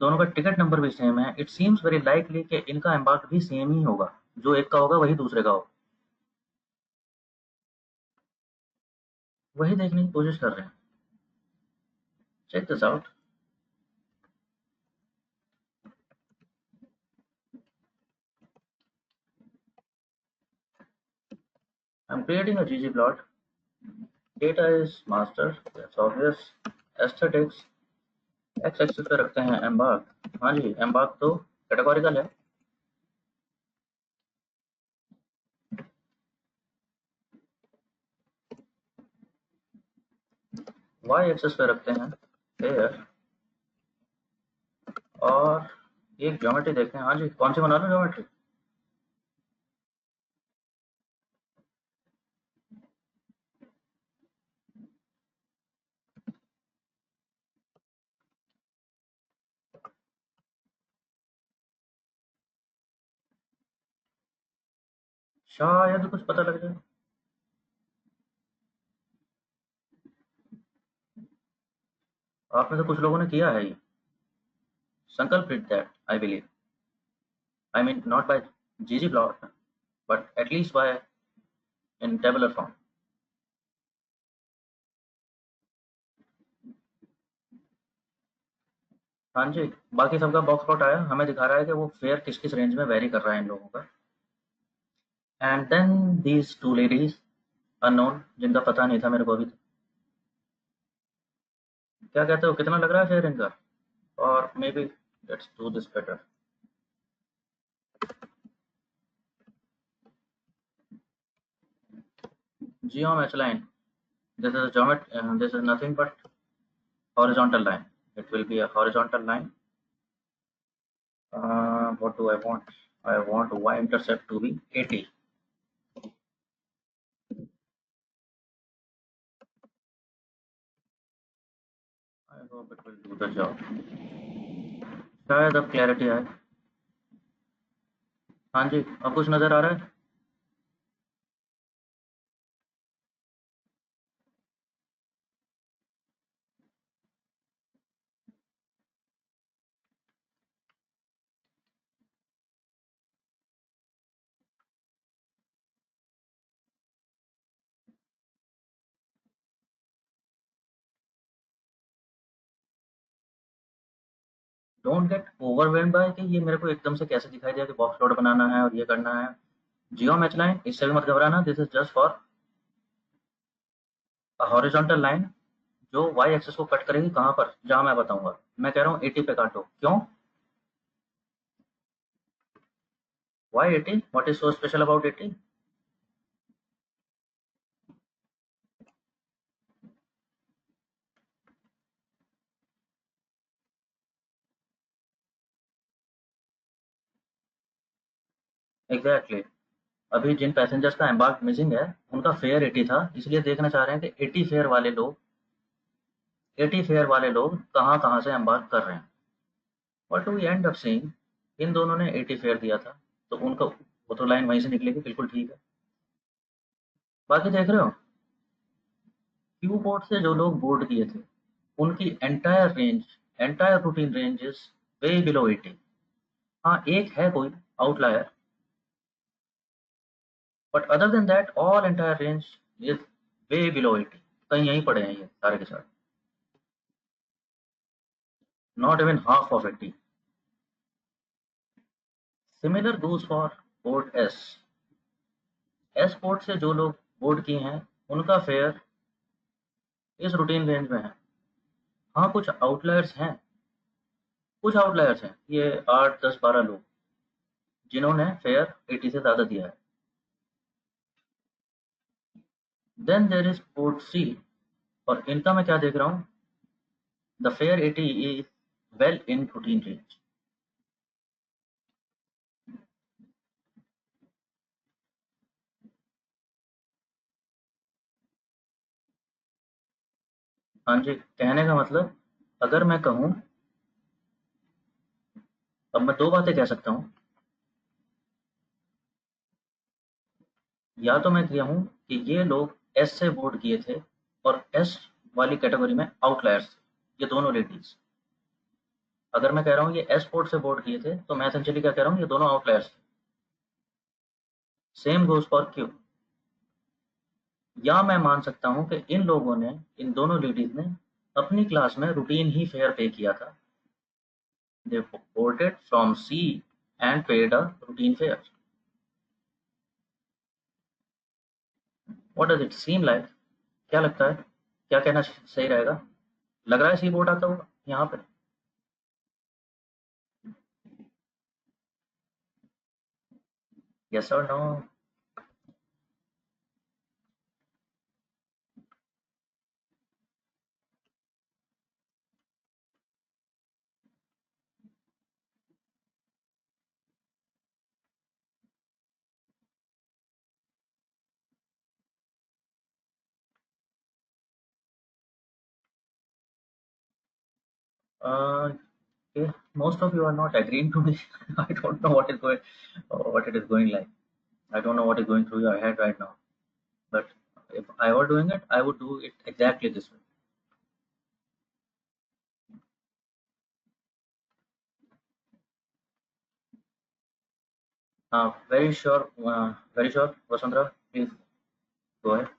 A: दोनों का टिकट नंबर भी सेम है। इट सीम्स वेरी लाइकली कि इनका एम्बार्क भी सेम ही होगा, जो एक का होगा वही दूसरे का होगा। वही देखने की कोशिश कर रहे हैं। Check this out. I am creating a GG plot. Data is master, that's obvious. Aesthetics, X axis पे रखते हैं एम्बार्क। हाँ जी, एम्बार्क तो कैटेगोरिकल है। वाई एक्सिस पे रखते हैं फेयर, और एक ज्योमेट्री देखते हैं। हाँ जी, कौन सी बना लो ज्योमेट्री? शायद कुछ पता लग जाए। आप में से कुछ लोगों ने किया है ये। Sankalp did that, I believe. I mean not by GG plot, but at least by in tabular form. हाँ जी, बाकी सबका बॉक्स प्लॉट आया, हमें दिखा रहा है कि वो फेयर किस किस रेंज में वेरी कर रहा है इन लोगों का। And then these two ladies unknown, जिनका पता नहीं था मेरे को अभी तक। क्या कहते हो, कितना लग रहा है फेयर इनका? और may be let's do this better. Geom H line. This is a geometry. This is nothing but horizontal line. It will be a horizontal line. What do I want? I want y-intercept to be 80. I hope it will do the job. शायद अब clarity आए। हाँ जी, अब कुछ नज़र आ रहा है? Don't get overwhelmed bye कि ये मेरे को एकदम से कैसे दिखाई दिया कि बॉक्स प्लॉट बनाना है और ये करना है। जियो मैच लाइन, इससे भी मत घबराना। This is just for a horizontal line जो वाई एक्सिस को कट करेगी। कहाँ पर? जहाँ मैं बताऊंगा। मैं कह रहा हूँ 80 पे काटो। क्यों? Why 80? What is so special about 80? Exactly. अभी जिन पैसेंजर्स का एम्बार्क मिसिंग है, उनका फेयर 80 था, इसलिए देखना चाह रहे हैं कि 80 फेयर वाले लोग कहाँ कहाँ से एम्बार्क कर रहे हैं। But we end up seeing इन दोनों ने 80 फेयर दिया था, तो उनका वो तो लाइन वहीं से निकलेगी। बिल्कुल ठीक है। बाकी देख रहे हो, क्यू बोर्ड से जो लोग बोर्ड किए थे, उनकी entire routine range is way below 80। हाँ, एक है कोई outlier, but other than that all entire range is way below 80। कहीं यहीं पड़े हैं ये सारे के सारे, not even half of 80। Similar goes for board S. S port से जो लोग बोर्ड किए हैं, उनका फेयर इस रूटीन रेंज में है। हाँ, कुछ आउटलायर्स हैं, ये 8 10 12 लोग जिन्होंने फेयर 80 से ज़्यादा दिया है। Then there is port C, और इनका मैं क्या देख रहा हूँ, The fair 80 is well in routine range. हाँ जी, कहने का मतलब अगर मैं कहूँ, अब मैं दो बातें कह सकता हूँ। या तो मैं कहूँ कि ये लोग एस से वोट किए थे और एस वाली कैटेगरी में आउटलायर्स थे, ये दोनों लेडीज। अगर मैं कह रहा हूँ ये एस वोट से वोट किए थे तो मैं एसेंशियली क्या कह रहा हूँ, ये दोनों आउटलायर्स थे। Same goes for Q. या मैं मान सकता हूँ कि इन लोगों ने, इन दोनों लेडीज ने अपनी क्लास में रूटीन ही फेयर पे किया था। दे वोटेड from C and paid a routine fare. What does it seem like? क्या लगता है, क्या कहना सही रहेगा? लग रहा है सी वोट आता होगा यहाँ पे? यस और no? Okay, most of you are not agreeing to me. I don't know what it is going like. I don't know what is going through your head right now. But if I were doing it, I would do it exactly this way. Very sure, Vasundhara, please go ahead.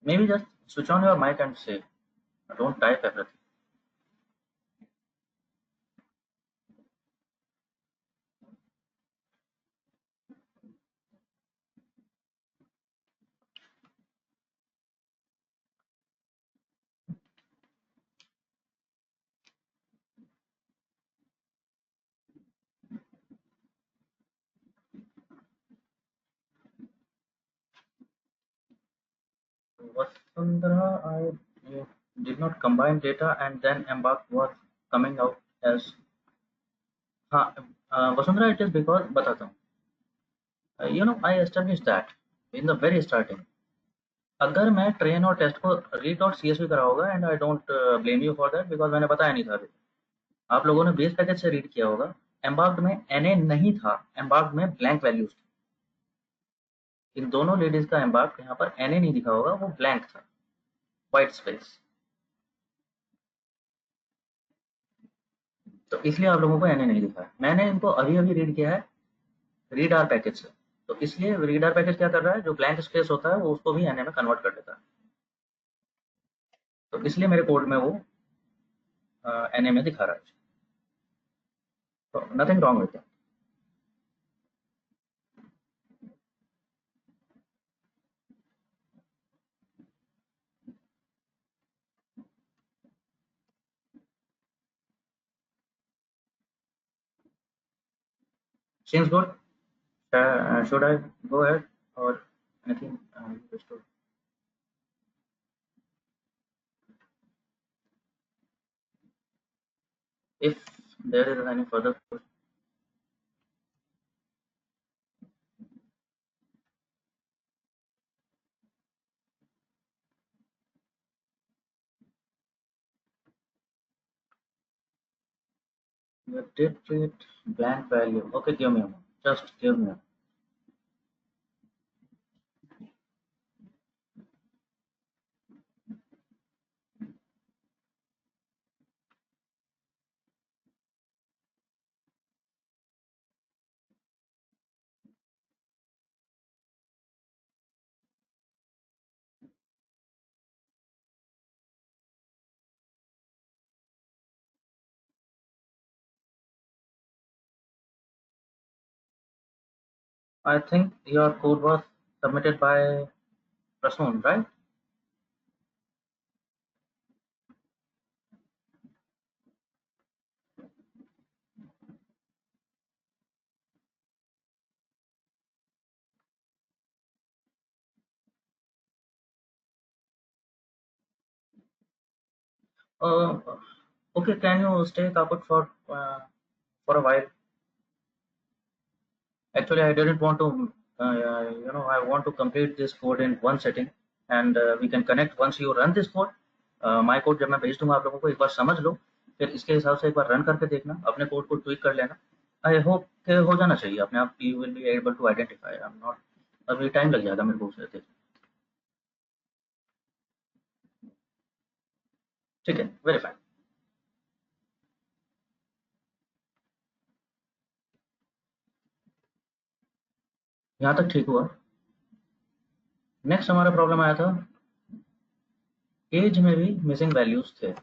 A: Maybe just switch on your mic and say, don't type everything. Vasundhara, you did not combine data and then Embark was coming out as. हाँ, Vasundhara, it is because बताता हूँ. I established that in the very starting. अगर मैं train और test को read dot C S V करा होगा, and I don't blame you for that because मैंने बताया नहीं था अभी. आप लोगों ने बेस पैकेज से रीड किया होगा. एम्बार्क्ड में एन नहीं था, एम्बार्क्ड में ब्लैंक वैल्यूज थे. इन दोनों लेडीज का एम्बार्क्ड यहाँ पर एन नहीं दिखा होगा, वो ब्लैंक था, व्हाइट स्पेस. तो इसलिए आप लोगों को एन नहीं दिखा है. मैंने इनको अभी अभी रीड किया है रीड आर पैकेज से. तो इसलिए रीड आर पैकेज क्या कर रहा है, जो ब्लैंक स्पेस होता है वो उसको भी एन में कन्वर्ट कर देता है. तो इसलिए मेरे कोड में वो एन में दिखा रहा है. तो nothing wrong with that. Seems good. Should I go ahead or anything? Just to, if there is any further question. You did read blank value. Okay, give me a moment. Just give me a moment. I think your code was submitted by Prasoon, right? Uh, okay, can you stay kaput for a while? Actually, I didn't want to, I want to complete this code in one setting, and we can connect once you run this code. My code जब मैं भेज दूंगा आप लोगों को, एक बार समझ लो, फिर इसके हिसाब से एक बार रन करके देखना, अपने कोड को ट्विक कर लेना. आई होप कि हो जाना चाहिए अपने आप. You will be able to identify. I am not. अभी टाइम लग जाएगा मेरे को उसे देखने. ठीक है, वेरीफाई. यहाँ तक ठीक हुआ. नेक्स्ट हमारा प्रॉब्लम आया था, एज में भी मिसिंग वैल्यूज थे.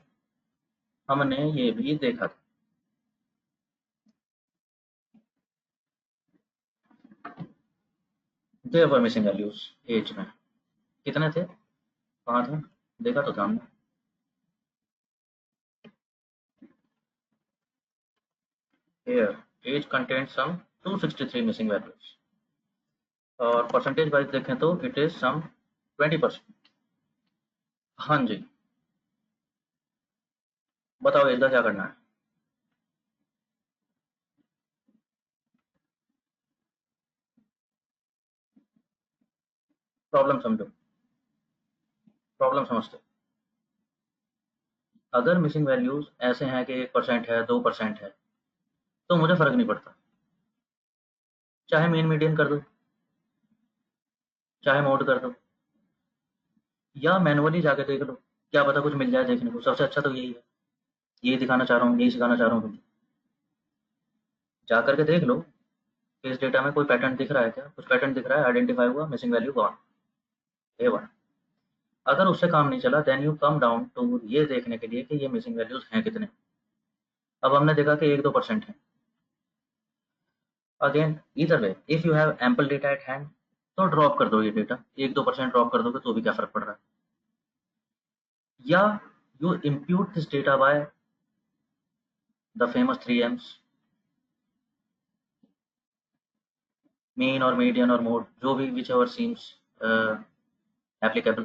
A: हमने ये भी देखा था. There were missing values age में. कितने थे, कहाँ थे, देखा तो था हमने. Here, age contains some 263 missing values. और परसेंटेज वाइज देखें तो इट इज सम 20%. हाँ जी, बताओ इसका क्या करना है. प्रॉब्लम समझो, प्रॉब्लम समझते. अगर मिसिंग वैल्यूज ऐसे हैं कि 1% है, 2% है, तो मुझे फर्क नहीं पड़ता. चाहे मेन मीडियन कर दो, चाहे मोड कर दो, या मैनुअली जाके देख लो, क्या पता कुछ मिल जाए देखने को. सबसे अच्छा तो यही है. यही दिखाना चाह रहा हूँ, यही सिखाना चाह रहा हूँ तुमको. जा करके देख लो कि इस डेटा में कोई पैटर्न दिख रहा है क्या. कुछ पैटर्न दिख रहा है, आइडेंटिफाई हुआ, मिसिंग वैल्यू गॉन. A1. अगर उससे काम नहीं चला, then you come down to ये देखने के लिए कि ये मिसिंग वैल्यूज हैं कितने. अब हमने देखा कि 1-2% है. Again either way, if you have ample data at hand, तो ड्रॉप कर दो ये डेटा. 1-2% ड्रॉप कर दोगे तो भी क्या फर्क पड़ रहा है. या you impute this data by the famous 3 M's, mean और मीडियन और मोड, जो भी विच एवर सीम्स एप्लीकेबल.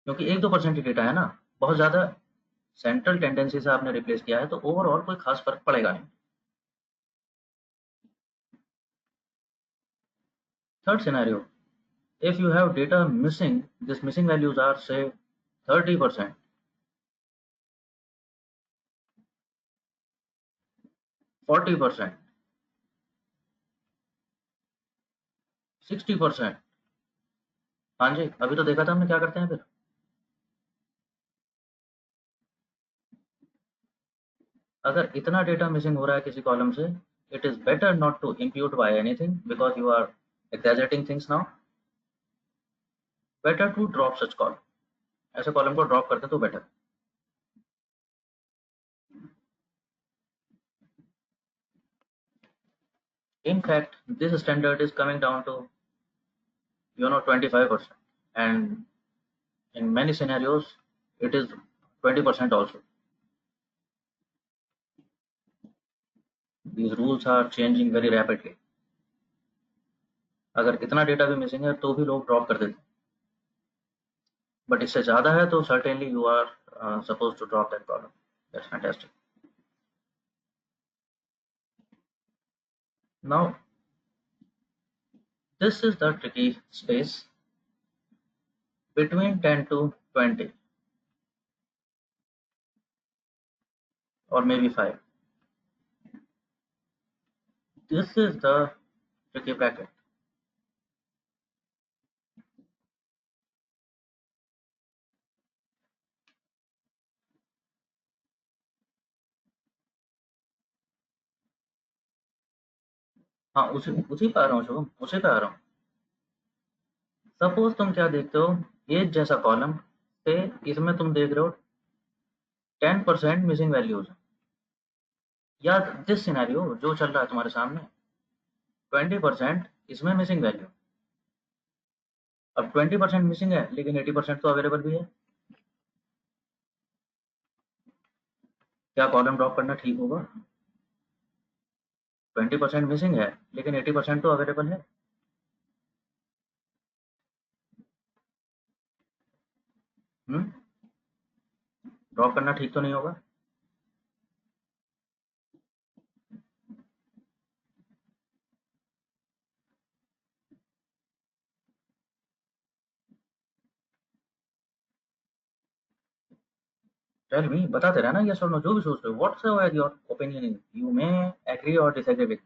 A: क्योंकि 1-2% ही डेटा है ना, बहुत ज्यादा सेंट्रल टेंडेंसी से आपने रिप्लेस किया है, तो ओवरऑल कोई खास फर्क पड़ेगा नहीं. Third scenario, if you have data missing, these missing values are say 30%, 40%, 60%. हाँ जी, अभी तो देखा था हमने क्या करते हैं फिर. अगर इतना डेटा मिसिंग हो रहा है किसी कॉलम से, it is better not to impute by anything because you are exaggerating things now. Better to drop such column. ऐसे कॉलम को ड्रॉप करते तो better. In fact, this standard is coming down to 25%, and in many scenarios it is 20% also. These rules are changing very rapidly. अगर इतना data भी missing है तो भी लोग ड्रॉप कर देते हैं. बट इससे ज़्यादा है तो certainly you are suppose to drop that column. That's fantastic. Now this is the tricky space between 10 to 20 or maybe 5. This is the tricky bracket. हाँ, उसी उसी पे आ रहा हूँ शुभम, उसी पे आ रहा हूँ. सपोज तुम क्या देखते हो, एज जैसा कॉलम पे, इसमें तुम देख रहे हो 10% मिसिंग वैल्यूज. या दिस सिनेरियो जो चल रहा है तुम्हारे सामने, 20% इसमें मिसिंग वैल्यू. अब 20% मिसिंग है लेकिन 80% तो अवेलेबल भी है। क्या कॉलम ड्रॉप करना ठीक होगा? 20% मिसिंग है लेकिन 80% तो अवेलेबल है। ड्रॉप करना ठीक तो नहीं होगा? टेल मी, बताते रहना यस और नो, जो भी सोच रहे हो, what's your opinion is, you may agree और disagree with,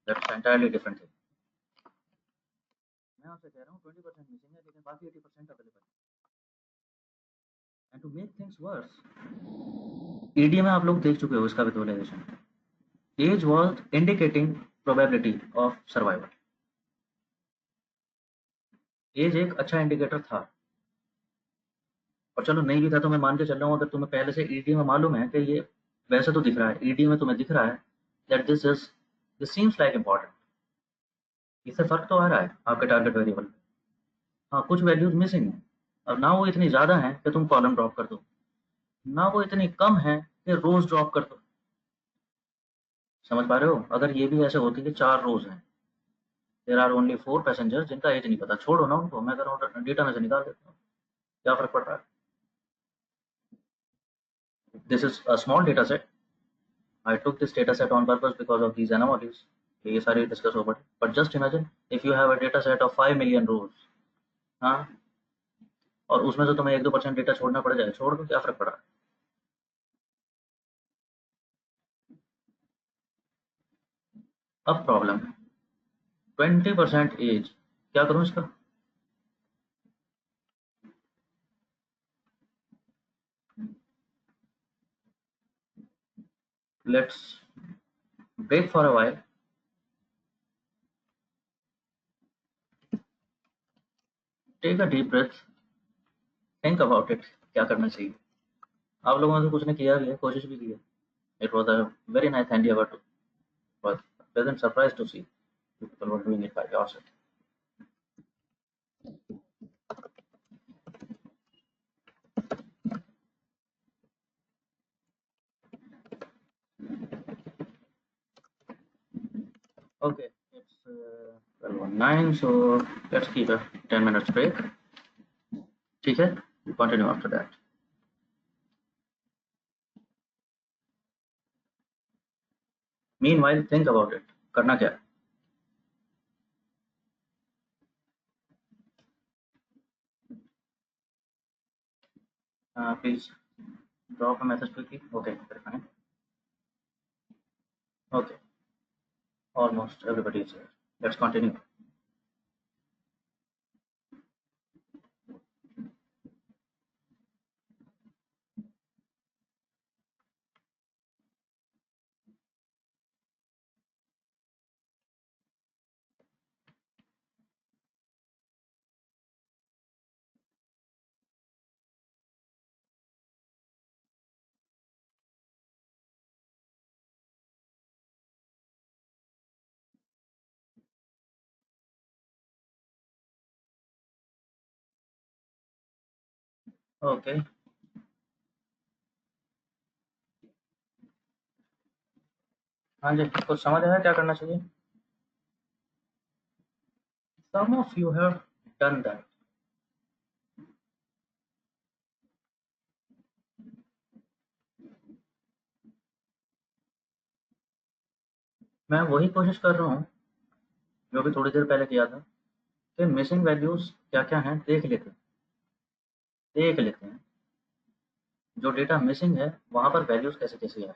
A: that's entirely different thing. मैं आपसे कह रहा हूँ 20% मिसिंग है लेकिन बाकी 80% अवेलेबल है। And to make things worse, ED में आप लोग देख चुके हो इसका visualisation. Age was indicating probability of survival. Age एक अच्छा इंडिकेटर था, और चलो नहीं भी था तो मैं मान के चल रहा हूँ, अगर तुम्हें पहले से ईडी में मालूम है कि ये, वैसे तो दिख रहा है ईडी में, तुम्हें दिख रहा है that this seems like important, इससे फर्क तो आ रहा है आपके टारगेट वेरिएबल। हाँ, कुछ वैल्यूज मिसिंग है। अब ना वो इतनी ज़्यादा है कि तुम कॉलम ड्रॉप कर दो, ना वो इतनी कम है कि रोज ड्रॉप कर दो। समझ पा रहे हो? अगर ये भी ऐसे होती कि 4 रोज हैं, देयर आर ओनली 4 पैसेंजर्स जिनका एज नहीं पता, छोड़ो ना उनको, मैं कर रहा हूँ डेटा में से निकाल देता हूँ, क्या फ़र्क पड़ रहा है? This is a small data set, I took this data set on purpose because of these anomalies. ये सारी डिस्कस हो पड़े, but just imagine if you have a data set of 5 million rows, हाँ, और उसमें से तुम्हें 1-2% डेटा छोड़ना पड़ जाए, छोड़ दो, क्या फर्क पड़ा? अब प्रॉब्लम है 20% एज, क्या करूं इसका? Let's break for a while, take a deep breath, think about it, क्या करना चाहिए। आप लोगों ने तो कुछ ने किया भी है, कोशिश भी की है। It was a very nice endeavor to, but pleasant surprise to see people were doing it by yourself. Okay, it's 12:09, so let's keep a 10 minutes break. ठीक है, continue after that. Meanwhile, think about it. करना क्या है? Please drop a message quickly. Okay, very fine. Okay, almost everybody is here. Let's continue. Okay, हाँ जी, कुछ समझ आया क्या करना चाहिए? Some of you have done that. मैं वही कोशिश कर रहा हूँ जो भी थोड़ी देर पहले किया था, कि मिसिंग वैल्यूज क्या क्या हैं देख लेते हैं, जो डेटा मिसिंग है वहां पर वैल्यूज कैसे कैसे आए,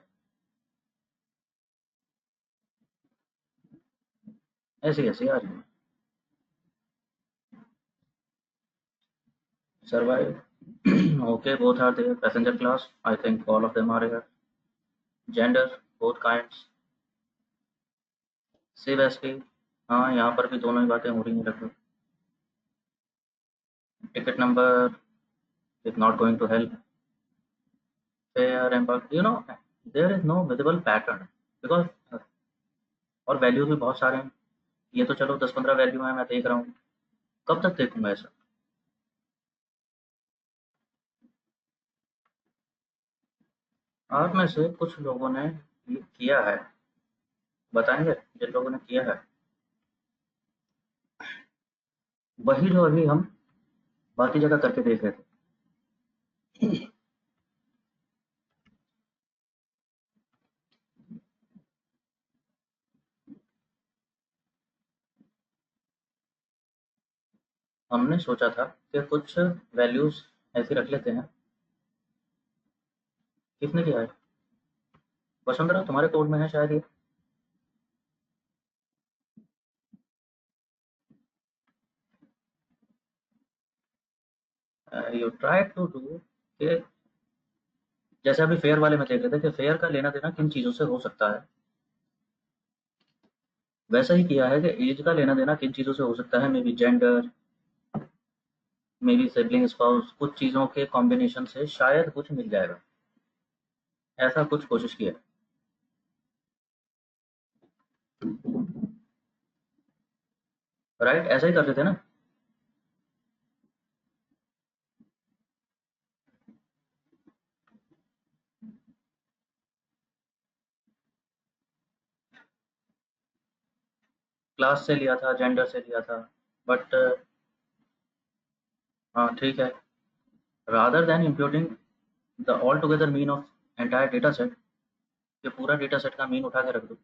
A: ऐसे कैसे आ रही है। Survive. Okay, both are there. Passenger class, I think all of them are here. Gender, both kinds. Save as की, हाँ यहाँ पर भी दोनों ही बातें हो रही हैं लगभग। Ticket number is not going to help. Fare and there is no visible pattern because, और वैल्यूज भी बहुत सारे हैं। ये तो चलो 10-15 वैल्यू हैं, मैं देख रहा हूँ, कब तक देखूंगा ऐसा? आप में से कुछ लोगों ने ये किया है, बताएंगे जिन लोगों ने किया है, वही जो अभी हम बाकी जगह करके देख रहे थे। हमने सोचा था कि कुछ वैल्यूज ऐसी रख लेते हैं। किसने किया है? वसुंधरा, तुम्हारे कोड में है शायद ये। यू ट्राई टू डू कि जैसे अभी फेयर वाले में देख रहे थे कि फेयर का लेना देना किन चीज़ों से हो सकता है, वैसा ही किया है कि एज का लेना देना किन चीज़ों से हो सकता है। May B gender, may be sibling, spouse, कुछ चीज़ों के कॉम्बिनेशन से शायद कुछ मिल जाएगा, ऐसा कुछ कोशिश किया है। राइट, ऐसा ही करते थे ना। क्लास से लिया था, जेंडर से लिया था, बट हाँ ठीक है। Rather than imputing the all together mean of entire data set, ये पूरा डेटा सेट का मीन उठा के रख दो,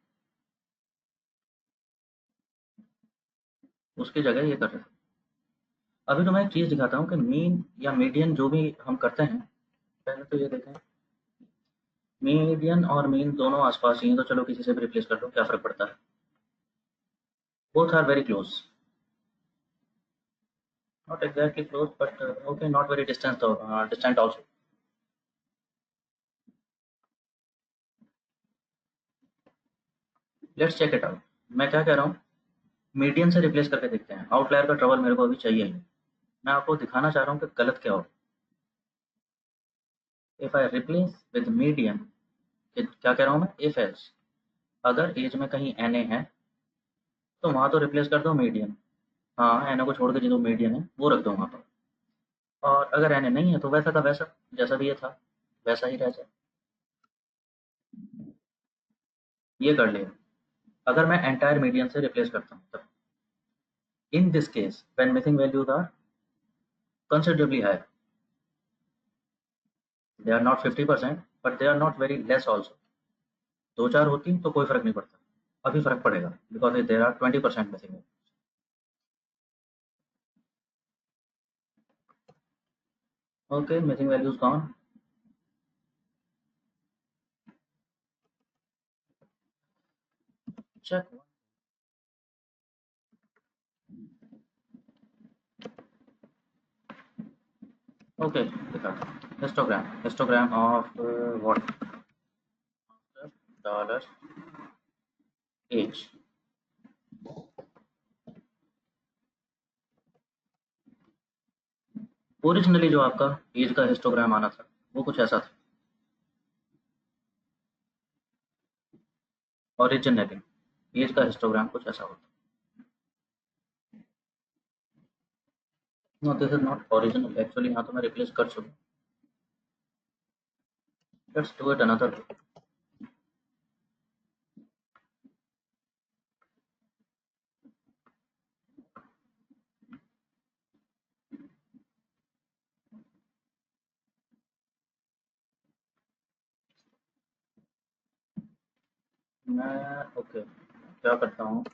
A: उसकी जगह ये कर रहे थे। अभी तो मैं एक चीज़ दिखाता हूँ कि मीन या मीडियन जो भी हम करते हैं, पहले तो ये देखें, मीडियन और मीन दोनों आसपास ही हैं, तो चलो किसी से भी रिप्लेस कर दो, क्या फ़र्क पड़ता है। Both are very close, not exactly close but okay, not very distance, distant also. Let's check it out. मैं क्या कह रहा हूँ, मीडियन से रिप्लेस करके देखते हैं। आउटलायर का ट्रबल मेरे को अभी चाहिए ही नहीं, मैं आपको दिखाना चाह रहा हूँ कि गलत क्या हो। If I replace with median, क्या कह रहा हूँ मैं, इफ एल्स, अगर एज में कहीं एन ए है तो वहाँ तो रिप्लेस कर दो मीडियन। हाँ, एन ए को छोड़ के जो मीडियन है वो रख दो वहाँ पर। और अगर एन ए नहीं है तो वैसा का वैसा, जैसा भी ये था वैसा ही रह जाए। ये कर लिया। अगर मैं एंटायर मीडियन से रिप्लेस करता हूँ तब, in this case when missing values are considerably high, they are not 50% but they are not very less also. दो चार होती तो कोई फर्क नहीं पड़ता, अभी फर्क पड़ेगा because there are 20% missing. Okay, missing values gone. Check. Okay, दिखाता हूँ histogram, histogram of what, dollar age. Originally जो आपका एज का हिस्टोग्राम आना था वो कुछ ऐसा था। ओरिजिनली एज का हिस्टोग्राम कुछ ऐसा होता। No, this is not original actually, यहाँ तो मैं रिप्लेस कर चुका। Let's do it another way. मैं ओके क्या करता हूँ,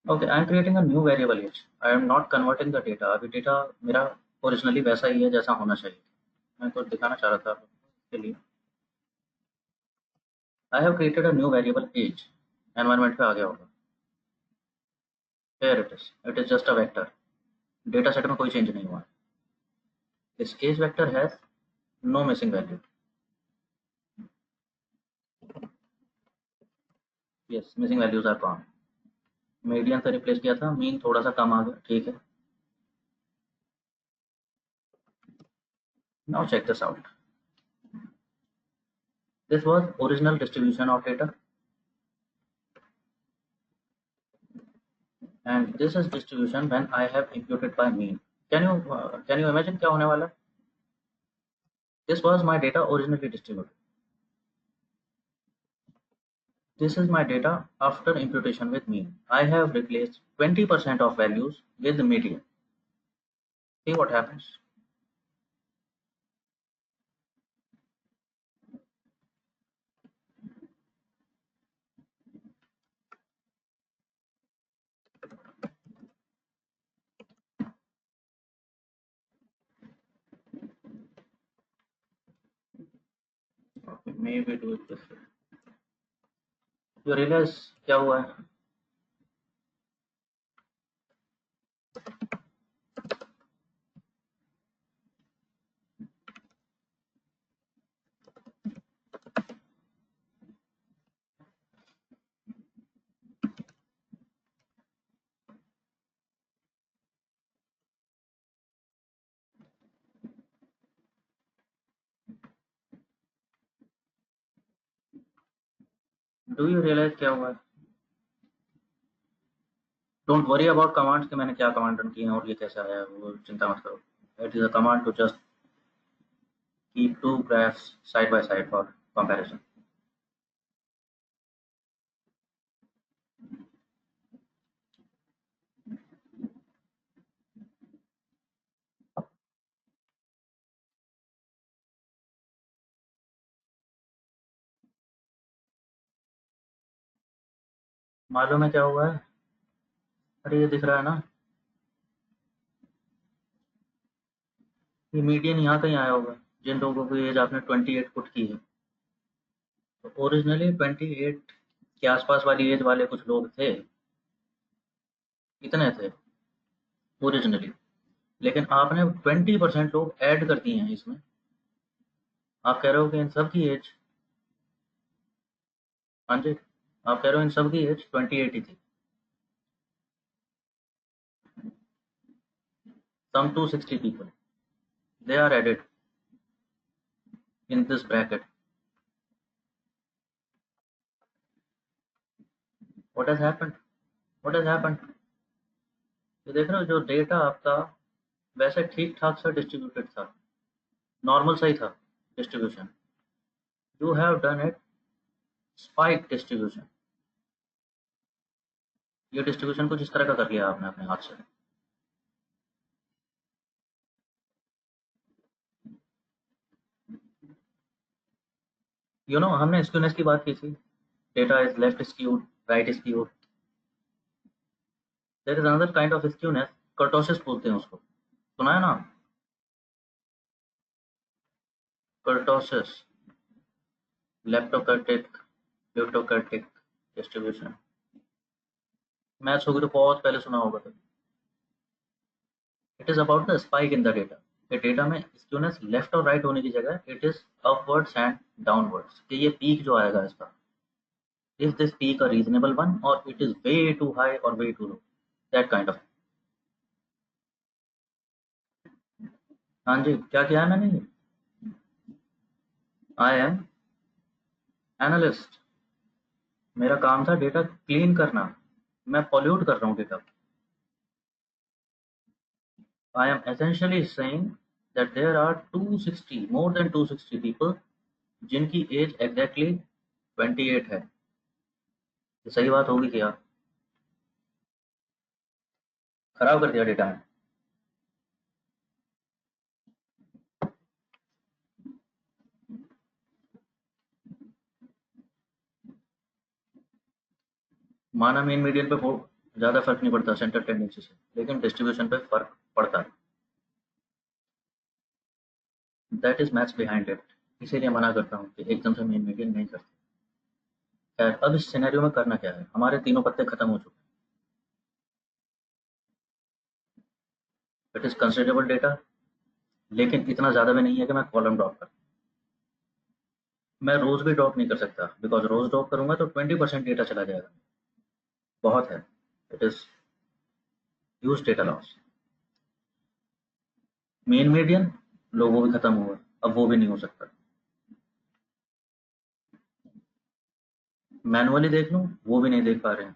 A: okay I am creating a new variable age. I am not converting the data, अभी डेटा मेरा ओरिजिनली वैसा ही है जैसा होना चाहिए। मैं तो दिखाना चाह रहा था इसके लिए। I have created a new variable age, environment पे आ गया होगा। Here it is just a vector, data set में कोई चेंज नहीं हुआ। This age vector has no missing value. Yes, missing values are gone. Median से रिप्लेस किया था, मीन थोड़ा सा कम आ गया, ठीक है। Now check this out. This was original distribution of data, and this is distribution when I have imputed by mean. Can you imagine क्या होने वाला है? This was my data originally distributed. This is my data after imputation with mean. I have replaced 20% of values with the median. See what happens. Okay, maybe do it this way. You realize क्या हुआ है? Do you realize क्या हुआ है? Don't worry about commands कि मैंने क्या command run किए हैं और ये कैसे आया है, वो चिंता मत करो. It is a command to just keep two graphs side by side for comparison. मालूम है क्या हुआ है? अरे ये दिख रहा है ना, ये मीडियन यहाँ कहीं आया होगा. जिन लोगों की एज आपने 28 पुट की है, तो ओरिजिनली 28 के आसपास वाली एज वाले कुछ लोग थे, इतने थे ओरिजिनली, लेकिन आपने 20% लोग ऐड कर दिए हैं इसमें. आप कह रहे हो कि इन सब की एज, हाँ जी, आप कह रहे हो इन सब की एज 28 ही थी. Some 260 people, they are added in this bracket. What has happened? What has happened? ये देख रहे हो, जो डेटा आपका वैसे ठीक ठाक सा डिस्ट्रीब्यूटेड था, नॉर्मल सा ही था distribution. You have done it spike distribution. ये डिस्ट्रीब्यूशन कुछ इस तरह का कर लिया आपने अपने हाथ से. हमने स्क्यूनेस की बात की थी. Data is left skewed, right skewed. There is another kind of skewness, kurtosis बोलते हैं उसको. सुना है ना? कर्टोसिस, लेप्टोकर्टिक, ल्यूटोकर्टिक डिस्ट्रीब्यूशन. मैथ्स होगी तो बहुत पहले सुना होगा. तो it is about the spike in the data. ये डेटा में स्क्यूनेस लेफ्ट और राइट होने की जगह it is upwards and downwards. कि ये पीक जो आएगा इसका, is this peak a reasonable one और it is way too high और way too low, that kind of. हाँ जी, क्या किया है मैंने? I am analyst. मेरा काम था डेटा क्लीन करना. मैं पॉल्यूट कर रहा हूँ data. I am essentially saying that there are 260, more than 260 people जिनकी एज एग्जैक्टली 28 है. ये सही बात होगी क्या? खराब कर दिया डेटा में. माना मेन मीडियन पे ज़्यादा फर्क नहीं पड़ता सेंटर टेंडेंसी से, लेकिन डिस्ट्रीब्यूशन पे फर्क पड़ता है. That is maths behind it. इसीलिए मना करता हूँ कि एकदम से मेन मीडियन नहीं करते. खैर, अब इस सिनेरियो में करना क्या है? हमारे तीनों पत्ते खत्म हो चुके हैं. इट इज कंसिडरेबल डेटा, लेकिन इतना ज़्यादा भी नहीं है कि मैं कॉलम ड्रॉप कर. मैं रोज भी ड्रॉप नहीं कर सकता, बिकॉज रोज ड्रॉप करूंगा तो 20% डेटा चला जाएगा. बहुत है. It is huge data loss. Mean median लोग वो भी खत्म हुआ, अब वो भी नहीं हो सकता. मैनुअली देख लूं, वो भी नहीं देख पा रहे हैं.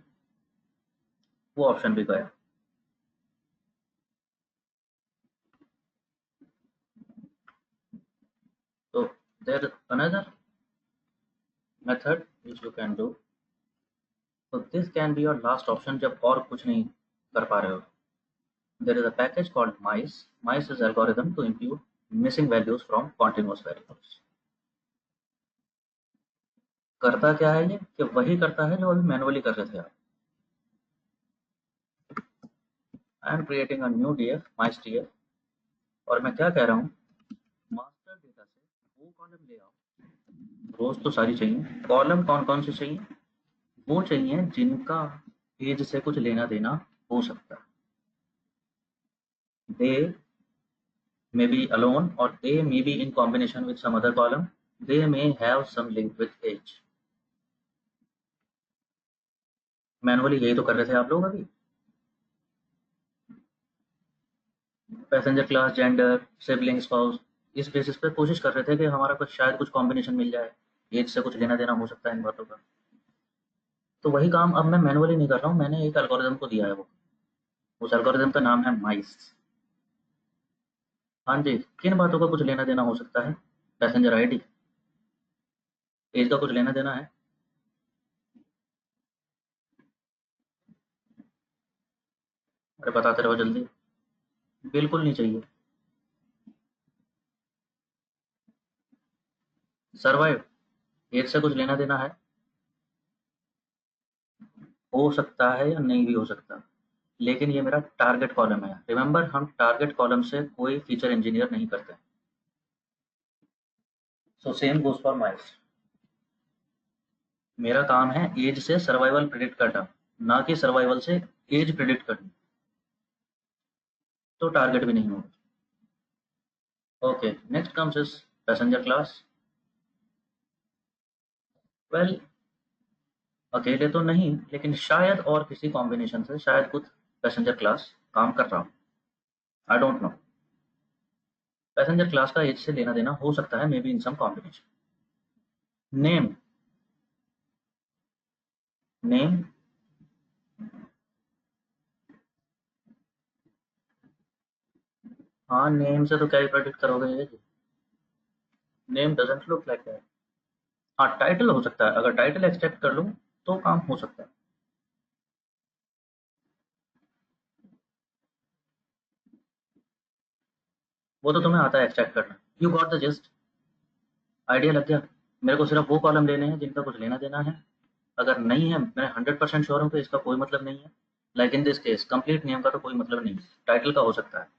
A: वो ऑप्शन भी गया। तो there another method which you can do, so this can be your last option जब और कुछ नहीं कर पा रहे हो। There is a package called mice. Mice is algorithm to impute missing values from continuous variables. करता क्या है ये कि वही करता है जो अभी मैनुअली कर रहे थे आप। आई am creating a new DF mice DF, और मैं क्या कह रहा हूँ, मास्टर डेटा से वो कॉलम ले आओ। रोज तो सारी चाहिए, कॉलम कौन कौन से चाहिए, वो चाहिए जिनका एज से कुछ लेना देना हो सकता है। दे may be alone or they may be in combination with some other column. They may have some link with age. Manually यही तो कर रहे थे आप लोग अभी। Passenger class, gender, sibling, spouse, इस बेसिस पे कोशिश कर रहे थे कि हमारा कुछ शायद कुछ कॉम्बिनेशन मिल जाए, एज से कुछ लेना देना हो सकता है इन बातों का। तो वही काम अब मैं मैनुअली नहीं कर रहा हूँ, मैंने एक एल्गोरिदम को दिया है। वो उस एल्गोरिदम का नाम है माइस। हाँ जी, किन बातों का कुछ लेना देना हो सकता है, पैसेंजर आईडी, एज का कुछ लेना देना है। अरे बताते रहो जल्दी। बिल्कुल नहीं चाहिए। सर्वाइव, एज से कुछ लेना देना है, हो सकता है या नहीं भी हो सकता, लेकिन ये मेरा टारगेट कॉलम है। रिमेंबर, हम टारगेट कॉलम से कोई फीचर इंजीनियर नहीं करते। सो सेम गोज फॉर माइस। मेरा काम है एज से सर्वाइवल प्रिडिक्ट करना, ना कि सर्वाइवल से एज प्रिडिक्ट करनी। तो टारगेट भी नहीं होगा। Okay, next comes is passenger class. Well, अकेले तो नहीं, लेकिन शायद और किसी कॉम्बिनेशन से शायद कुछ पैसेंजर क्लास काम कर रहा हूँ। I don't know. Passenger class का एज से लेना देना हो सकता है, may be in some combination. Name, name, हाँ नेम से तो क्या ही प्रेडिक्ट करोगे ये। Name doesn't look like that. हाँ टाइटल हो सकता है, अगर टाइटल एक्सट्रैक्ट कर लूँ तो काम हो सकता है। वो तो तुम्हें आता है एक्सट्रैक्ट करना। You got the just, idea लग गया। मेरे को सिर्फ वो कॉलम लेने हैं जिनका कुछ लेना देना है। अगर नहीं है, मैं 100% श्योर हूँ कि इसका कोई मतलब नहीं है। Like in this case complete name का तो कोई मतलब नहीं है, टाइटल का हो सकता है।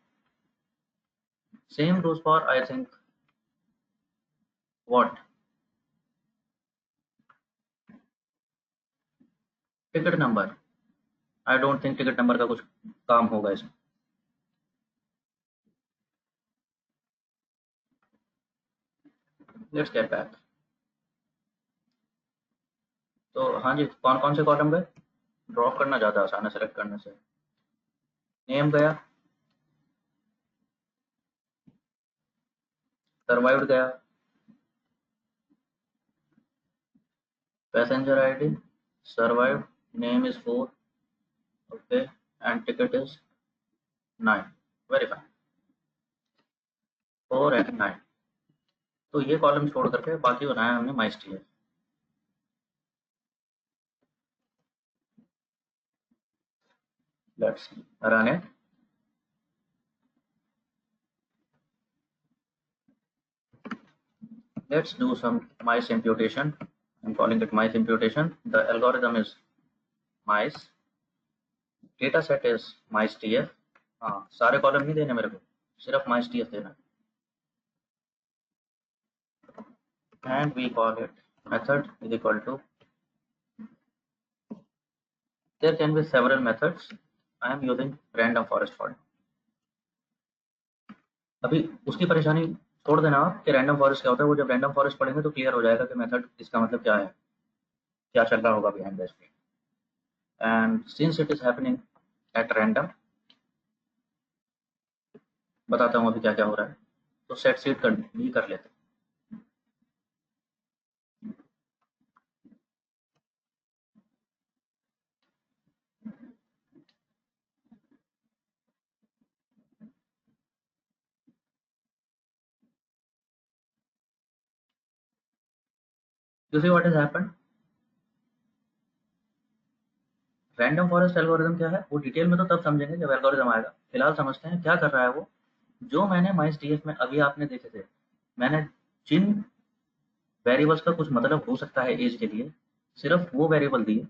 A: Same goes for I think what, ticket number. I don't think ticket number का कुछ काम होगा इसमें। Let's get back. तो हाँ जी, कौन कौन से कॉलम गए, ड्रॉप करना ज़्यादा आसान है सेलेक्ट करने से। नेम गया, सर्वाइव्ड गया, passenger ID, survived, name is 4, okay, and ticket is 9. Very fine, 4 and 9। तो ये कॉलम छोड़ करके बाकी बनाया हमने माइस्ट्रियर। Let's run it. Let's do some mice imputation. I'm calling it mice imputation. The algorithm is mice. Data set is mice tf। हाँ, सारे कॉलम नहीं देने मेरे को, सिर्फ mice tf देना। And we call it method is equal to, there can be several methods, I am using random forest for it। अभी उसकी परेशानी छोड़ देना आप कि रैंडम फॉरेस्ट क्या होता है, वो जब रैंडम फॉरेस्ट पढ़ेंगे तो क्लियर हो जाएगा कि मेथड इसका मतलब क्या है, क्या चल रहा होगा behind the screen. And since it is happening at random, बताता हूँ अभी क्या क्या हो रहा है। तो सेट सीट कर लेते हैं। You see what has happened? Random forest algorithm क्या है वो डिटेल में तो तब समझेंगे जब एल्गोरिदम आएगा। फिलहाल समझते हैं क्या कर रहा है वो। जो मैंने माइस डीएफ में अभी आपने देखे थे, मैंने जिन वेरिएबल्स का कुछ मतलब हो सकता है एज के लिए, सिर्फ वो वेरिएबल दिए।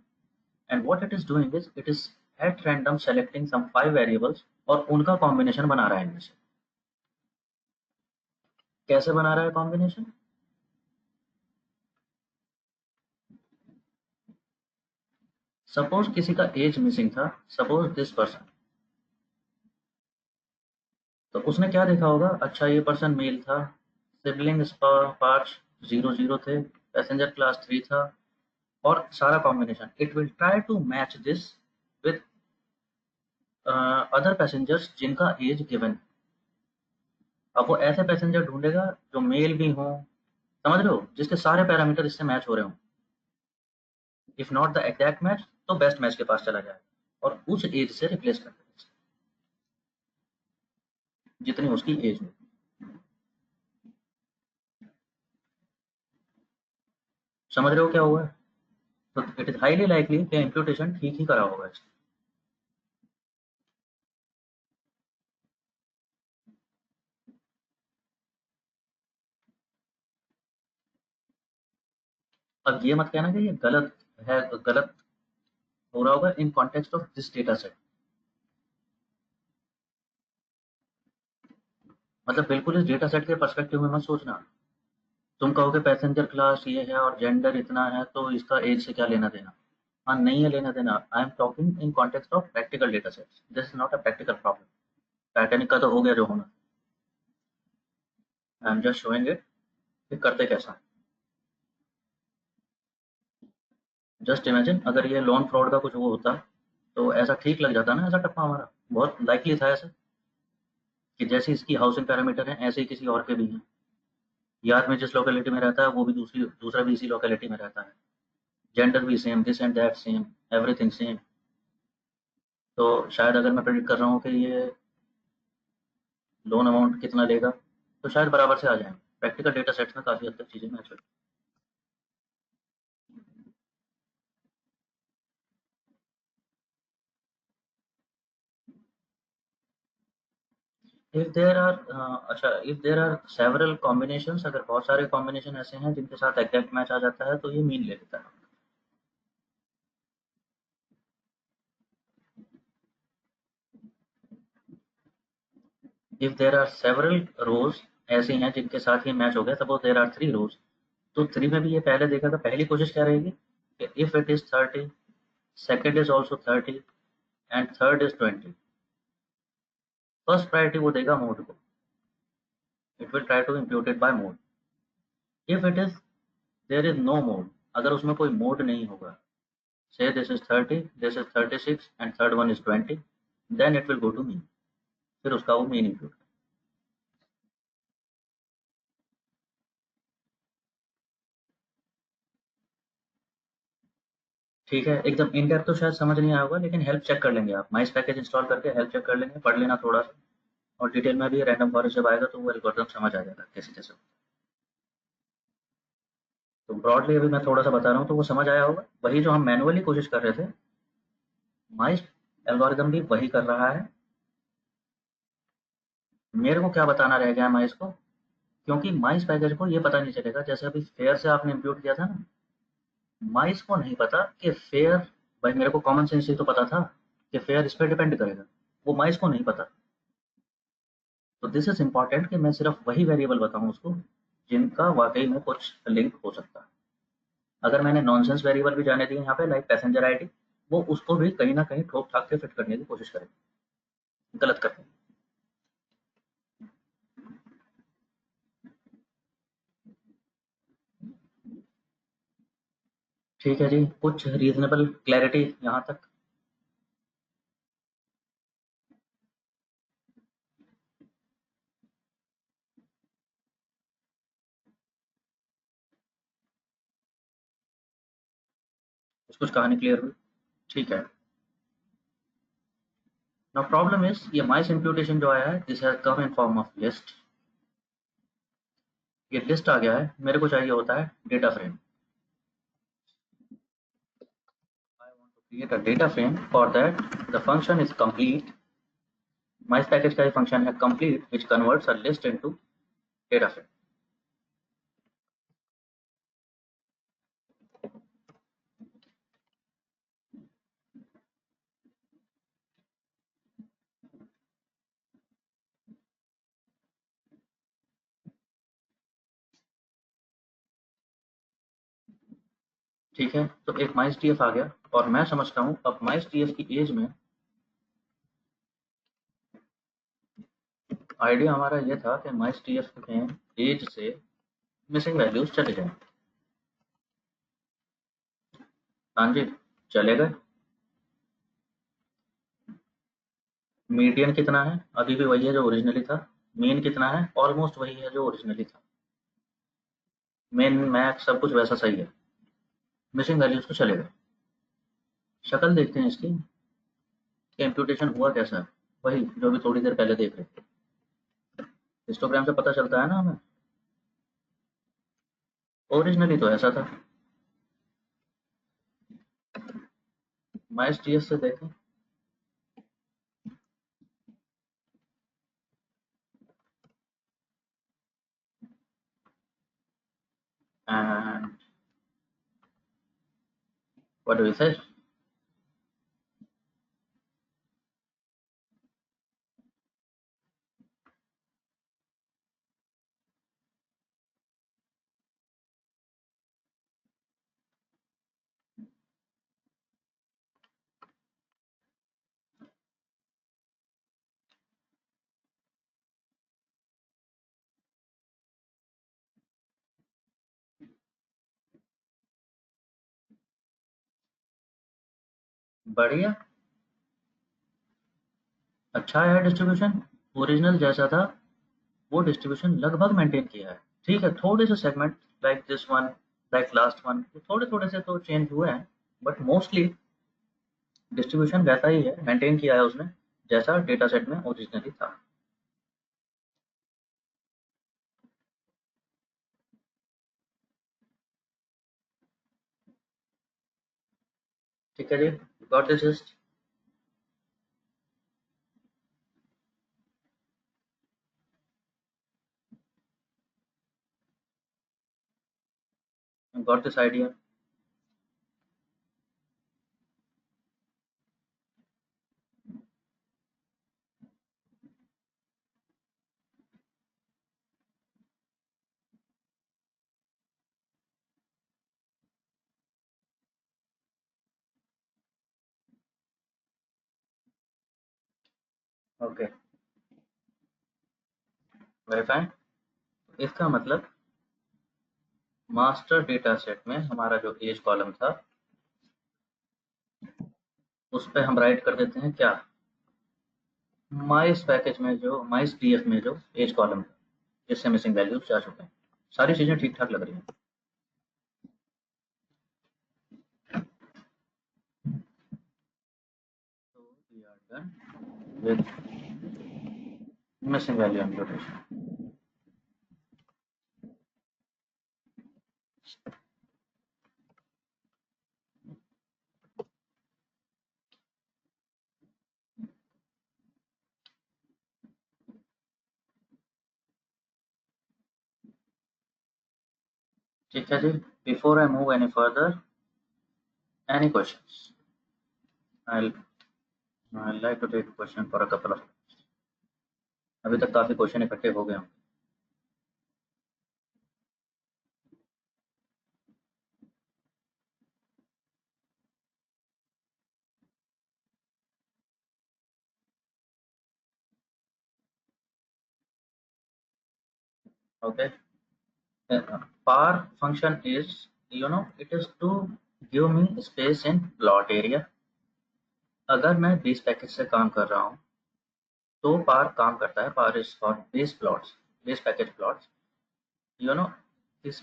A: And what it is doing is it is at random selecting some 5 variables और उनका कॉम्बिनेशन बना रहा है इनमें से। कैसे बना रहा है कॉम्बिनेशन? सपोज किसी का एज मिसिंग था, सपोज दिस पर्सन, तो उसने क्या देखा होगा, अच्छा ये पर्सन मेल था, सिबलिंग पार्ट्स 0 0 थे, पैसेंजर क्लास 3 था, और सारा combination it will try to match this with other passengers जिनका एज गिवन। अब वो ऐसे पैसेंजर ढूंढेगा जो मेल भी हों, समझ रहे हो, जिसके सारे पैरामीटर इससे मैच हो रहे हों। If not the exact match तो बेस्ट मैच के पास चला जाए और उस एज से रिप्लेस कर देगा जितनी उसकी एज हो। समझ रहे हो क्या हुआ है? तो इट इज हाईली लाइकली कि इम्प्यूटेशन ठीक ही करा होगा इसने। अब ये मत कहना कि ये गलत है, गलत हो रहा होगा in context of this data set. मतलब बिल्कुल इस डेटा सेट के पर्सपेक्टिव में मत सोचना। तुम कहोगे पैसेंजर क्लास ये है और जेंडर इतना है तो इसका एज से क्या लेना देना। हाँ, नहीं है लेना देना। I am talking in context of practical data sets, this is not a practical problem. Patterning का तो हो गया जो होना। आई एम जस्ट शोइंग इट कि करते कैसा। जस्ट इमेजिन अगर ये लोन फ्रॉड का कुछ वो होता तो ऐसा ठीक लग जाता ना, ऐसा टप्पा हमारा बहुत लाइकली था ऐसा, कि जैसे इसकी हाउसिंग पैरामीटर है ऐसे ही किसी और के भी हैं। ये आदमी जिस लोकेलिटी में रहता है वो भी दूसरा भी इसी लोकेलिटी में रहता है, जेंडर भी same, this and that same, everything same. तो शायद अगर मैं प्रेडिक्ट कर रहा हूँ कि ये लोन अमाउंट कितना लेगा तो शायद बराबर से आ जाएंगे। प्रैक्टिकल डेटा सेट्स में काफ़ी हद तक चीज़ें मैच होती हैं। इफ देर आर अच्छा, if there are several combinations, अगर बहुत सारे कॉम्बिनेशन ऐसे हैं जिनके साथ एग्जैक्ट मैच आ जाता है तो ये मीन ले लेता है। इफ देर आर सेवरल रोज ऐसी हैं जिनके साथ ये मैच हो गया, सपोज देर आर 3 रोज, तो 3 में भी ये पहले देखा था, पहली कोशिश क्या रहेगी कि if it is 30, second is also 30 and third is 20, first priority वो देगा मोड को। It will try to impute it by mode. If it is there is no mode, अगर उसमें कोई मोड नहीं होगा, say this is 30, this is 36 and third one is 20, then it will go to mean, फिर उसका वो mean include. ठीक है, एकदम इन डेप्थ तो शायद समझ नहीं आया होगा, लेकिन हेल्प चेक कर लेंगे आप, माइस पैकेज इंस्टॉल करके हेल्प चेक कर लेंगे, पढ़ लेना थोड़ा सा। और डिटेल में भी रैंडम फॉरेस्ट जब आएगा तो वो एल्गोरिथम समझ आ जाएगा कैसे कैसे। तो ब्रॉडली अभी मैं थोड़ा सा बता रहा हूँ तो वो समझ आया होगा। वही जो हम मैनुअली कोशिश कर रहे थे, माइस एल्गोरिथम भी वही कर रहा है। मेरे को क्या बताना रह गया माइस को, क्योंकि माइस पैकेज को ये पता नहीं चलेगा, जैसे अभी फेयर से आपने इंप्यूट किया था ना, माइस को नहीं पता कि फेयर, भाई मेरे को कॉमन सेंस से तो पता था कि फेयर इस पर डिपेंड करेगा, वो माइस को नहीं पता। तो दिस इज इम्पॉर्टेंट कि मैं सिर्फ वही वेरिएबल बताऊं उसको जिनका वाकई में कुछ लिंक हो सकता है। अगर मैंने नॉनसेंस वेरिएबल भी जाने दिए यहाँ पे, लाइक पैसेंजर आईडी, वो उसको भी कहीं ना कहीं ठोक ठाक के फिट करने की कोशिश करेंगे, गलत करते हैं। ठीक है जी, कुछ रीजनेबल क्लैरिटी यहाँ तक। कुछ कुछ कहानी क्लियर हुई। ठीक है। नाउ प्रॉब्लम इज ये माइस इम्प्यूटेशन जो आया है, this has come in form of list. ये लिस्ट आ गया है, मेरे को चाहिए होता है data frame. create a data frame. For that, the function is complete. mice package का function है complete, which converts a list into data frame. ठीक है, तो एक MySTF आ गया और मैं समझता हूँ अब MySTF की एज में आइडिया हमारा ये था कि MySTF में एज से मिसिंग वैल्यूज चले जाएं। हाँ जी, चले गए। मीडियन कितना है? अभी भी वही है जो ओरिजिनली था। मीन कितना है? ऑलमोस्ट वही है जो ओरिजिनली था। मेन मैक्स सब कुछ वैसा सही है। मिसिंग वैल्यूज तो चले गए। शक्ल देखते हैं इसकी कि इम्प्यूटेशन हुआ कैसा है, वही जो भी थोड़ी देर पहले देख रहे थे। हिस्टोग्राम से पता चलता है ना हमें, ओरिजिनली तो ऐसा था। MySTF से देखें, एंड व्हाट डू वी से? बढ़िया, अच्छा है डिस्ट्रीब्यूशन। ओरिजिनल जैसा था वो डिस्ट्रीब्यूशन लगभग मेंटेन किया है। ठीक है, थोड़े से segment like this one, like last one, थोड़े थोड़े से तो चेंज हुए हैं, बट मोस्टली डिस्ट्रीब्यूशन वैसा ही है, मेंटेन किया है उसने जैसा डेटा सेट में ओरिजिनली था। ठीक है जी, got this list. Got this idea. Okay, verify. इसका मतलब मास्टर डेटा सेट में हमारा जो एज कॉलम था उस पर हम राइट कर देते हैं क्या, माइस पैकेज में जो माइस डीएफ में जो एज कॉलम था जिससे मिसिंग वैल्यूज जा चुके हैं। सारी चीजें ठीक ठाक लग रही हैं। So we are done with missing value imputation. ठीक है जी, before I move any further, any questions? I'll I'd like to take a question for a couple of minutes. अभी तक काफी क्वेश्चन इकट्ठे हो गए हैं। Okay, par function is, it is to give me space in plot area. अगर मैं base package से काम कर रहा हूँ तो पार काम करता है, par is for base plots, base package plots. This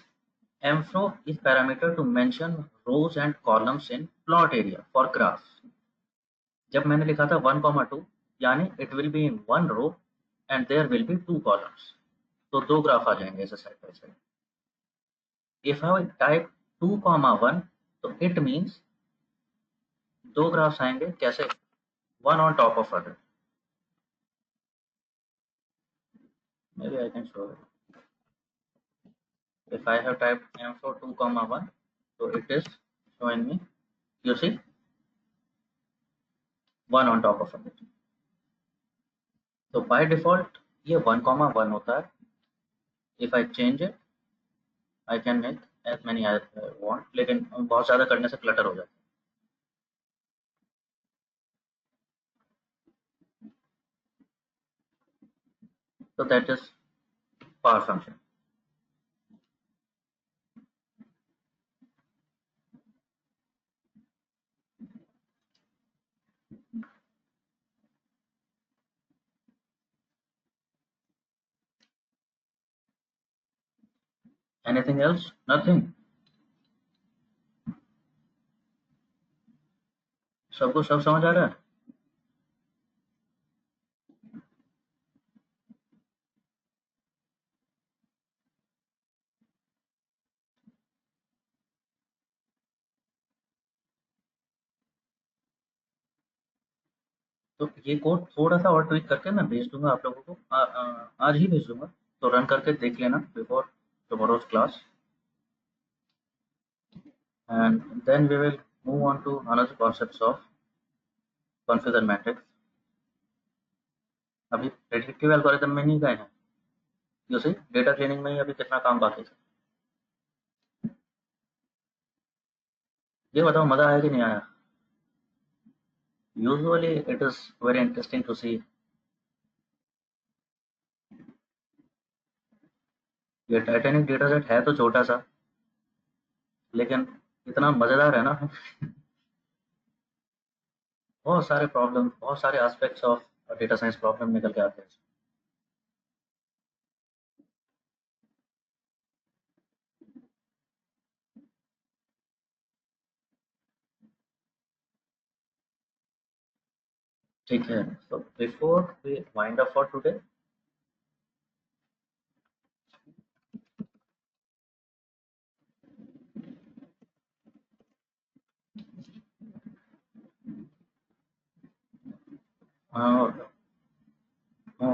A: mfro is parameter to mention rows and columns in plot area for graph. जब मैंने लिखा था 1,2 यानी it will be in one row and there will be 2 columns, तो 2 graph आ जाएंगे ऐसे side by side. If I type 2,1 तो इट मींस दो ग्राफ्स आएंगे कैसे, one on top of other. Maybe I can show it. If I have typed m for 2 comma 1, so it is showing me, you see, one on top of it. So by default ये 1 comma 1 होता है. If I change it, I can make as many as I want, लेकिन बहुत ज़्यादा करने से clutter हो जाता है. So that is power function. Anything else? Nothing. सबको सब समझ आ रहा है? तो ये कोड थोड़ा सा और ट्वीक करके मैं भेज दूंगा आप लोगों को, आज ही भेज दूंगा. तो रन करके देख लेना before tomorrow's class, and then we will move on to another concepts of configure matrix. अभी प्रेडिक्टिव एल्गोरिथम में नहीं गए हैं. यू सी डेटा क्लीनिंग में ही अभी कितना काम बाकी है. ये बताओ मजा आया कि नहीं आया? Usually it is very interesting to see. ये टाइटैनिक डेटा सेट है तो छोटा सा, लेकिन इतना मजेदार है ना. बहुत सारे प्रॉब्लम, बहुत सारे aspects of data science problem निकल के आते हैं. ठीक है. so before we wind up for today,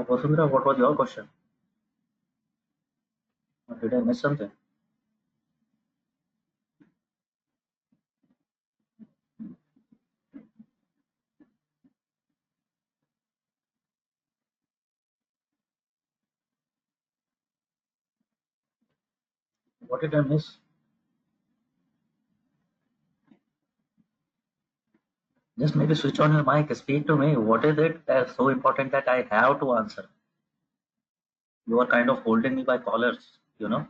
A: Vasundhara, what was your question? Did I miss something? What did I miss? Just maybe switch on your mic, speak to me. What is it that's so important that I have to answer? You are kind of holding me by collars, you know.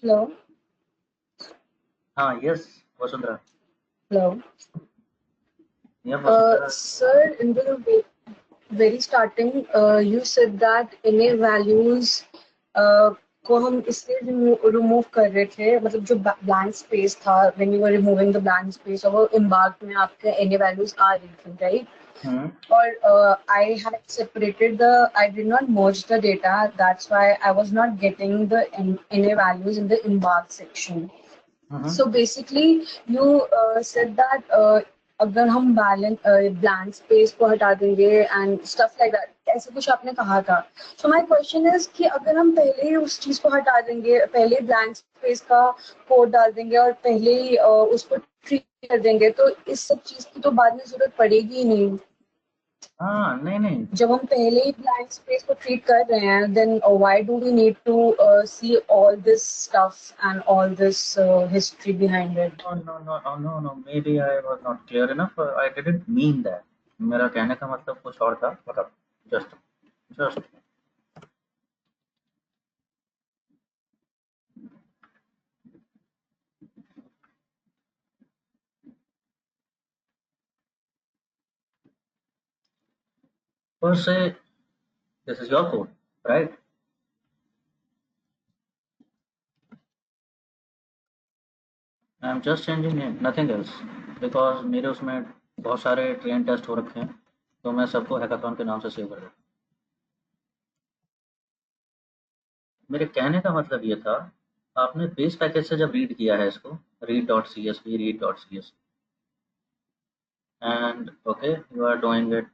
B: Hello.
A: Yes, Vasundhara.
B: Hello.
A: Yeah, Vasundhara.
B: Sir, in the very starting, you said that NA values को हम इसलिए remove कर रहे थे, मतलब जो blank space था, when you were removing the blank space, और वो embarked में आपके NA values आ रही थी, right? Or I had separated I did not merge the data. That's why I was not getting the NA values in the embark section. So basically, you said that अगर हम blank space को हटा देंगे and stuff like that, ऐसे कुछ आपने कहा था. So my question is कि अगर हम पहले ही उस चीज को हटा देंगे, पहले blank space का कोड डाल देंगे और पहले ही उसको ट्रीट कर देंगे, तो इस सब चीज की तो बाद में जरूरत पड़ेगी ही नहीं.
A: नहीं.
B: जब हम पहले ही ब्लैंक स्पेस को ट्रीट कर रहे हैं, then why do we need to see all this stuff and all this history behind it?
A: No. Maybe I was not clear enough. I didn't mean that. मेरा कहने का मतलब कुछ और था. मतलब just per se, this is your code, right? I'm just changing name, nothing else, because मेरे उसमें बहुत सारे ट्रेन टेस्ट हो रखे हैं. तो मैं सबको हैकाथॉन के नाम से सेव कर देता हूँ। मेरे कहने का मतलब ये था, आपने बेस पैकेज से जब रीड किया है इसको, read.csv, read.csv, and okay, you are doing it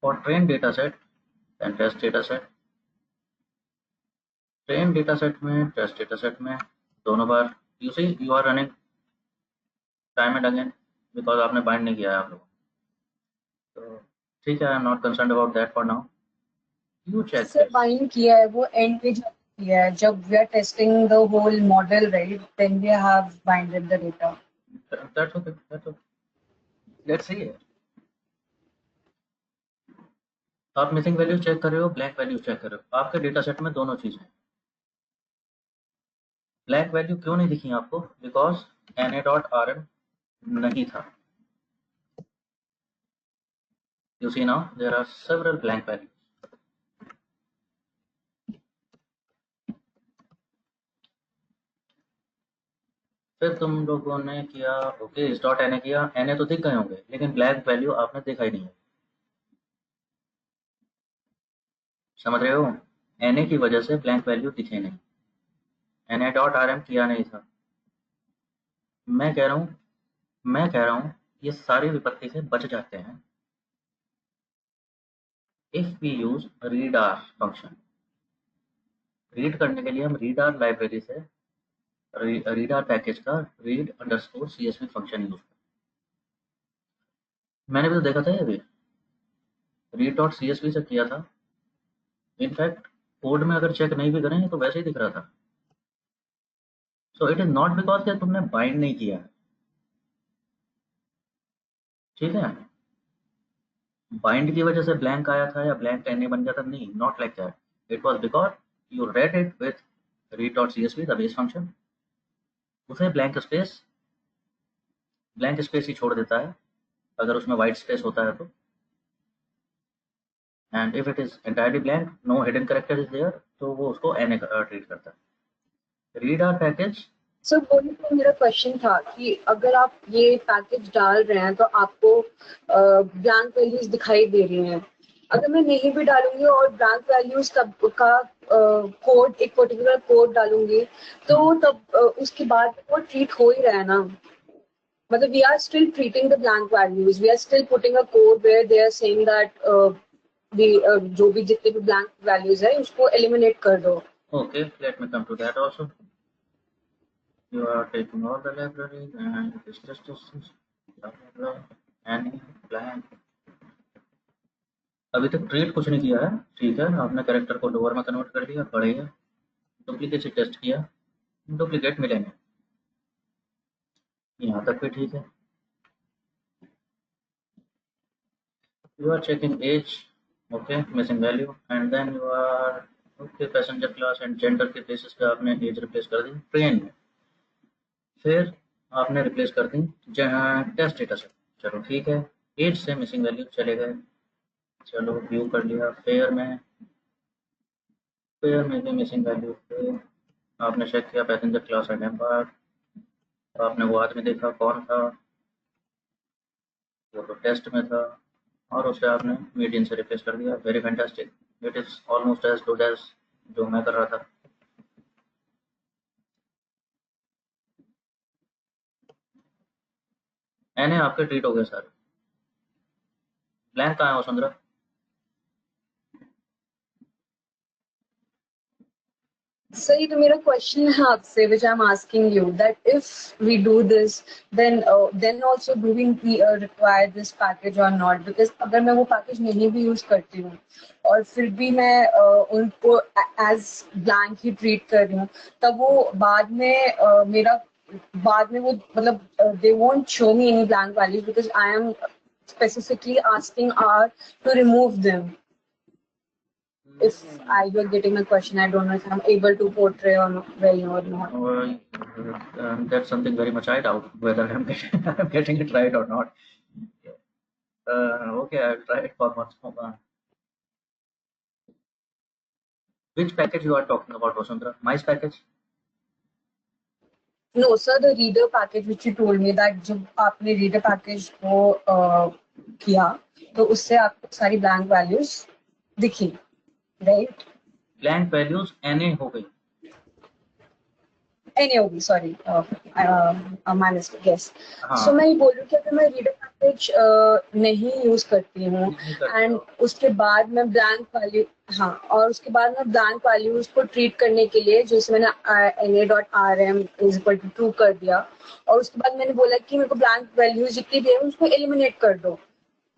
A: for train dataset and test dataset. Train dataset में, टेस्ट डेटासेट में दोनों बार you see you are running time and again, because आपने बाइंड नहीं किया है आप लोग। तो ठीक है, I am not concern about that for now. You check
B: sir bind किया है वो एंड पे जब किया है, जब we are testing the whole model, right, then we have binded the data.
A: That's okay, that's okay, let's see. आप missing value check कर रहे हो, ब्लैंक वैल्यू चेक कर रहे हो, आपके डेटा सेट में दोनों चीज़ें। ब्लैंक वैल्यू क्यों नहीं दिखी आपको? बिकॉज na.rm नहीं था। You see now there are several blank value. फिर तुम लोगों ने किया ओके, इस डॉट एन किया, एन तो दिख गए होंगे, लेकिन ब्लैक वैल्यू आपने देखा ही नहीं है। समझ रहे हो? एन की वजह से ब्लैंक वैल्यू दिखे नहीं, na.rm किया नहीं था। मैं कह रहा हूँ ये सारी विपत्ति से बच जाते हैं if we use reader function. Read करने के लिए हम रीडर लाइब्रेरी से रीडर पैकेज का read_csv फंक्शन यूज करते। मैंने भी तो देखा था ये भी, read.csv से किया था। इनफैक्ट कोड में अगर चेक नहीं भी करें तो वैसे ही दिख रहा था। So it is not because कि तुमने बाइंड नहीं किया है, ठीक है? बाइंड की वजह से ब्लैंक आया था या ब्लैंक एन बन गया था, नहीं, not like that. It was because you read it with read.csv the base function. उसे ब्लैंक स्पेस ही छोड़ देता है अगर उसमें वाइट स्पेस होता है तो, and if it is entirely blank, no hidden character is there, तो वो उसको एन ट्रीट करता है। Read are package.
B: सर वही तो मेरा क्वेश्चन था कि अगर आप ये पैकेज डाल रहे हैं तो आपको ब्लैंक वैल्यूज दिखाई दे रही हैं। अगर मैं नहीं भी डालूंगी और ब्लैंक वैल्यूज का कोड, एक पर्टिकुलर कोड डालूंगी, तो तब उसके बाद वो ट्रीट हो ही रहा है ना। मतलब we are still treating the blank values, we are still putting a code where they are saying that जो भी जितने भी ब्लैंक वैल्यूज है उसको एलिमिनेट कर दो।
A: Okay, let me come to that also. You are taking all the libraries and this blah blah blah and blank। अभी तक ट्रीट कुछ नहीं किया है, ठीक है? आपने कैरेक्टर को लोअर में कन्वर्ट कर दिया, बढ़िया। डुप्लीकेट से टेस्ट किया, डुप्लीकेट मिलेंगे, यहाँ तक भी ठीक है। You are checking age, okay, missing value, and then you are okay, passenger class and gender के बेसिस पे आपने एज रिप्लेस कर दी ट्रेन में। फिर आपने रिप्लेस कर दी जहाँ टेस्ट डेटा से, चलो ठीक है। एज से मिसिंग वैल्यू चले गए, चलो व्यू कर लिया। फेयर में भी मिसिंग वैल्यू थे, आपने चेक किया पैसेंजर क्लास एंड एम्पायर, आपने वो आदमी देखा कौन था, वो तो टेस्ट में था, और उसे आपने मीडियन से रिप्लेस कर दिया। Very fantastic, it is almost as good as जो मैं कर रहा था। एने आपके ट्रीट हो गए सारे। ब्लैंक कहाँ है वसुंधरा?
B: सर ये तो मेरा क्वेश्चन है आपसे, which I'm asking you, that if we do this, then also do we require this package or not? Because अगर मैं वो पैकेज नहीं भी यूज करती हूँ और फिर भी मैं उनको एज ब्लैंक ही ट्रीट कर रही हूँ, तब वो बाद में बाद में वो मतलब they won't show me any blank values because I am specifically asking R to remove them. If you're getting my question, I don't know if I'm able to portray on well or not.
A: That's something very much I doubt whether I'm getting it right or not. Okay, I'll try it for once more. Which package you are talking about, Vasundhara? Mice package?
B: No, sir, the reader package which you told me that जब आपने reader package को किया तो उससे आपको सारी blank values दिखी, right?
A: Blank values N हो गई।
B: नहीं होगी, सॉरी, माय मिस्टेक, यस। सो
A: हाँ,
B: मैं ये बोल रही हूँ कि अगर मैं रीडर पैकेज नहीं यूज करती हूँ
A: नहीं करते
B: एंड
A: हो।
B: उसके बाद मैं ब्लैंक वैल्यू, हाँ, और उसके बाद मैं ब्लैंक वैल्यूज को ट्रीट करने के लिए जैसे मैंने na.rm is equal to true कर दिया, और उसके बाद मैंने बोला कि मेरे को ब्लैंक वैल्यूज जितनी भी है उसको एलिमिनेट कर दो,